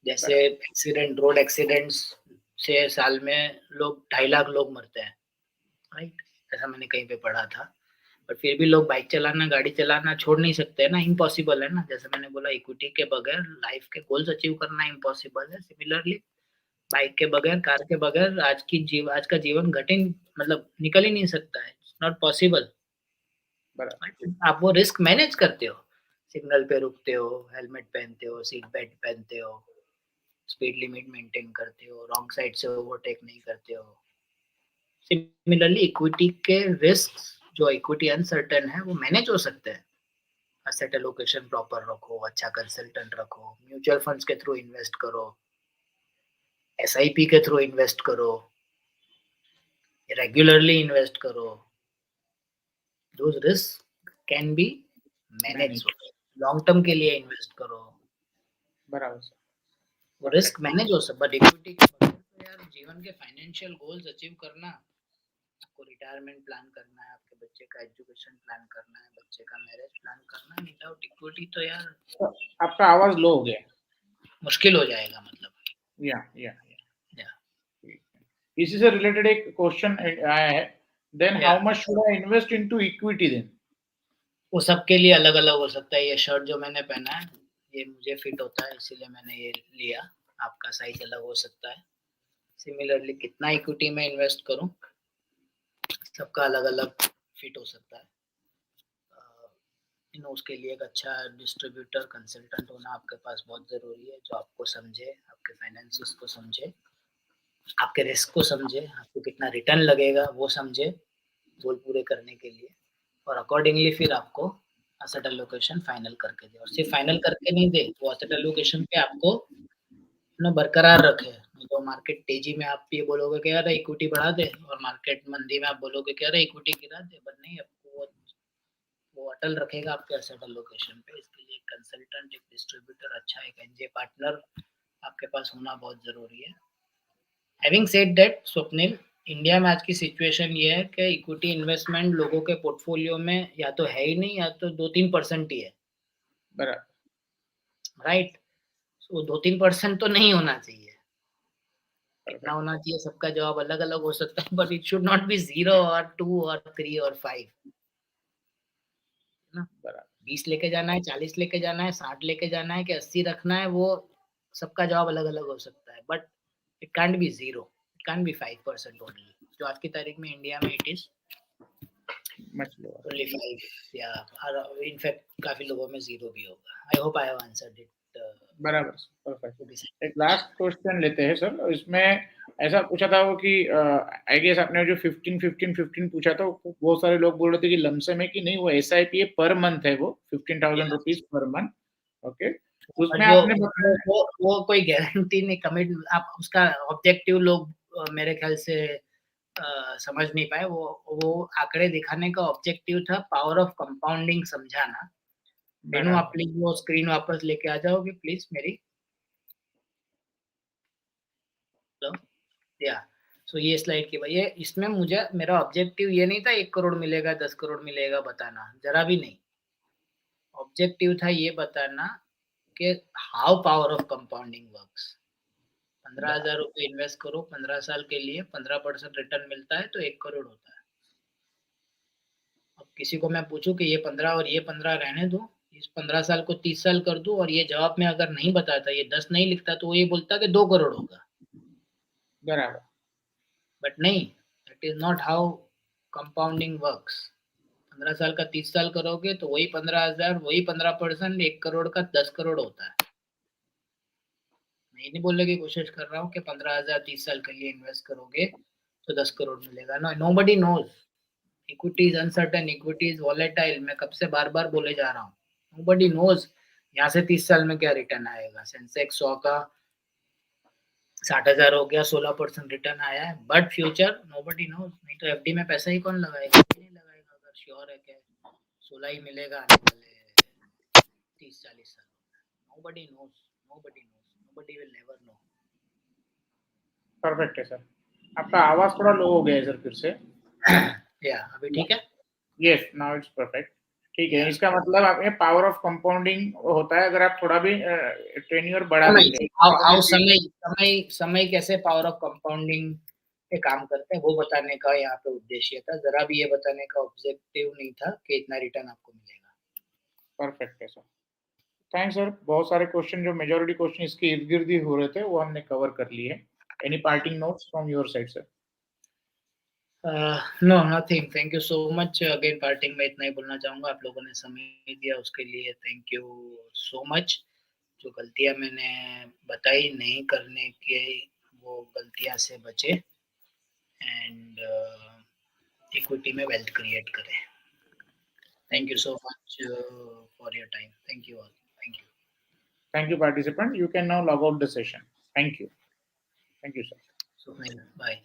जैसे बराबर, रोड एक्सीडेंट्स से साल में लोग 2.5 लाख लोग मरते हैं, राइट? ऐसा मैंने कहीं पे पढ़ा था। बट फिर भी लोग बाइक चलाना, गाड़ी चलाना छोड़ नहीं सकते हैं ना, इम्पॉसिबल है ना। जैसे मैंने बोला इक्विटी के बगैर लाइफ के गोल्स अचीव करना इम्पॉसिबल है। सिमिलरली बाइक के बगैर, कार के बगैर आज का जीवन घटिन मतलब निकल ही नहीं सकता है। It's not possible. बराबर, आप वो रिस्क मैनेज करते हो, सिग्नल पे रुकते हो, हेलमेट पहनते हो, सीट बेल्ट पहनते हो, स्पीड लिमिट मेंटेन करते हो, रॉन्ग साइड से ओवरटेक नहीं करते हो। सिमिलरली इक्विटी के रिस्क, जो इक्विटी अनसर्टेन है, वो मैनेज हो सकते हैं। एसेट एलोकेशन प्रॉपर रखो, अच्छा कंसल्टेंट रखो, म्यूचुअल फंड्स के थ्रू इन्वेस्ट करो, एसआईपी के थ्रू इन्वेस्ट करो, रेगुलरली इन्वेस्ट करो। Those risk can be manage. Manage, long term के लिए इन्वेस्ट करो, बराबर सर, वो रिस्क परफेक्ट। मैनेज हो सब। बट इक्विटी के बगैर तो यार जीवन के फाइनेंशियल गोल्स अचीव करना, आपको रिटायरमेंट प्लान करना है, आपके बच्चे का एजुकेशन प्लान करना है, बच्चे का मैरिज प्लान करना है, विदाउट इक्विटी तो यार तो आपका आवाज़ लो हो गया। मुश्किल हो जाएगा मतलब। या, या इसी से रिलेटेड एक क्वेश्चन आया है, देन या how much should I invest into equity then? वो सबके लिए अलग अलग हो सकता है। ये शर्ट जो मैंने पहना है ये मुझे फिट होता है इसीलिए मैंने ये लिया, आपका साइज अलग हो सकता है। सिमिलरली कितना इक्विटी में इन्वेस्ट करूं, सबका अलग अलग फिट हो सकता है। उसके लिए एक अच्छा डिस्ट्रीब्यूटर कंसल्टेंट होना आपके पास बहुत ज़रूरी है, जो आपको समझे, आपके फाइनेंसिस को समझे, आपके रिस्क को समझे, आपको कितना रिटर्न लगेगा वो समझे, गोल पूरे करने के लिए, और अकॉर्डिंगली फिर आपको एसेट एलोकेशन फाइनल करके दे, और सिर्फ फाइनल करके नहीं दे, वो एसेट एलोकेशन पे आपको ना बरकरार रखे। तो मार्केट तेजी में आप ये बोलोगे कि यार इक्विटी बढ़ा दे, और मार्केट मंदी में आप बोलोगे कि यार इक्विटी गिरा दे, बट नहीं, आपको वो अटल रखेगा आपके एसेट एलोकेशन पे। इसके लिए एक कंसल्टेंट, एक डिस्ट्रीब्यूटर, अच्छा एक एनजे पार्टनर आपके पास होना बहुत ज़रूरी है। Having said that Swapnil, India में आज की सिचुएशन ये है कि इक्विटी इन्वेस्टमेंट लोगों के पोर्टफोलियो में या तो है ही नहीं, या तो 2-3% ही है, बराबर। राइट? तो 2-3% तो नहीं होना चाहिए। कितना परफेक्ट। होना चाहिए, सबका जवाब अलग-अलग हो सकता है, but it should not be 0 और 2 और 3 और 5, है ना? बराबर। 20 लेके जाना है, 40 लेके जाना है, 60 लेके जाना है कि 80 रखना है, वो सबका जवाब अलग-अलग हो सकता है, but it can't be 0, it can't be 5% only, जो आज की तारीख में इंडिया में it is much lower. Only 5, या इनफैक्ट काफ़ी लोगों में 0 भी होगा। आई hope I have answered it बराबर, परफेक्ट। टू बी एक लास्ट क्वेश्चन लेते हैं सर। इसमें ऐसा पूछा था वो कि आई गेस आपने जो 15 पूछा था, बहुत सारे लोग बोल रहे थे कि लमसम है, कि नहीं वो एसआईपी है, पर मंथ है वो 15,000 rupees per month. Okay, but उसमें आपने बताया। वो कोई गारंटी नहीं, कमिट आप उसका ऑब्जेक्टिव लोग मेरे ख्याल से समझ नहीं पाए। वो आंकड़े दिखाने का ऑब्जेक्टिव था पावर ऑफ कंपाउंडिंग समझाना। रेनू, आप बराबर। प्लीज वो स्क्रीन वापस लेके आ जाओगे प्लीज मेरी। हेलो, या सो ये स्लाइड की ये इसमें मुझे मेरा ऑब्जेक्टिव ये नहीं था 1 करोड़ मिलेगा 10 करोड़ मिलेगा बताना, जरा भी नहीं। ऑब्जेक्टिव था ये बताना कि how power of compounding works. 15,000 रुपए इन्वेस्ट करो 15 साल के लिए, 15% रिटर्न मिलता है तो 1 करोड़ होता है। अब किसी को मैं पूछूं कि ये 15 और ये 15 रहने दो, इस 15 साल को 30 साल कर दूं, और ये जवाब में अगर नहीं बताता, ये 10 नहीं लिखता, तो वो ये बोलता कि 2 करोड़ होगा। बराबर। बट नहीं, that is not how compounding works. 15 साल का 30 साल करोगे तो वही 15,000, वही 15%, 1 करोड़ का 10 करोड़ होता है। मैं ये नहीं बोलने की कोशिश कर रहा हूँ कि 15,000 30 साल के लिए इन्वेस्ट करोगे तो 10 करोड़ मिलेगा। No, nobody knows. Equity is uncertain, equity is volatile, मैं कब से बार बार बोले जा रहा हूँ। नोबडी नोज यहाँ से 30 साल में क्या रिटर्न आएगा। सेंसेक्स 100 का 60,000 हो गया, 16% रिटर्न आया है, बट फ्यूचर नोबडी नोज। नहीं तो एफडी में पैसा ही कौन लगाएगा, नहीं लगाएगा अगर श्योर है कि 16 ही मिलेगा आने वाले 30-40 साल। Nobody knows, nobody knows, nobody will never know. Perfect है सर। आपका आवाज थोड़ा लो हो गया है सर, फिर से। या अभी ठीक है? Yes, now it's perfect. ठीक है, या इसका मतलब आप ये पावर ऑफ कंपाउंडिंग होता है अगर आप थोड़ा भी टेन्योर बढ़ा देते हैं। हाउ समय समय समय कैसे पावर ऑफ कंपाउंडिंग पे काम करते हैं वो बताने का यहाँ पे उद्देश्य था। जरा भी ये बताने का ऑब्जेक्टिव नहीं था कि इतना रिटर्न आपको मिलेगा। परफेक्ट है सर। Thanks sir. बहुत सारे क्वेश्चन, जो मेजोरिटी क्वेश्चन इसके इर्द गिर्द ही हो रहे थे, वो हमने कवर कर लिए। Any parting notes from your side sir? No, nothing. Thank you so much. Again parting में इतना ही बोलना चाहूंगा, आप लोगों ने समय दिया उसके लिए थैंक यू सो मच। जो गलतियां मैंने बताई नहीं करने के, वो गलतियां से बचे, एंड इक्विटी में वेल्थ क्रिएट करें। Thank you so much for your time. Thank you all. Thank you. Thank you, participant. You can now log out the session. Thank you. Thank you, sir. So, bye.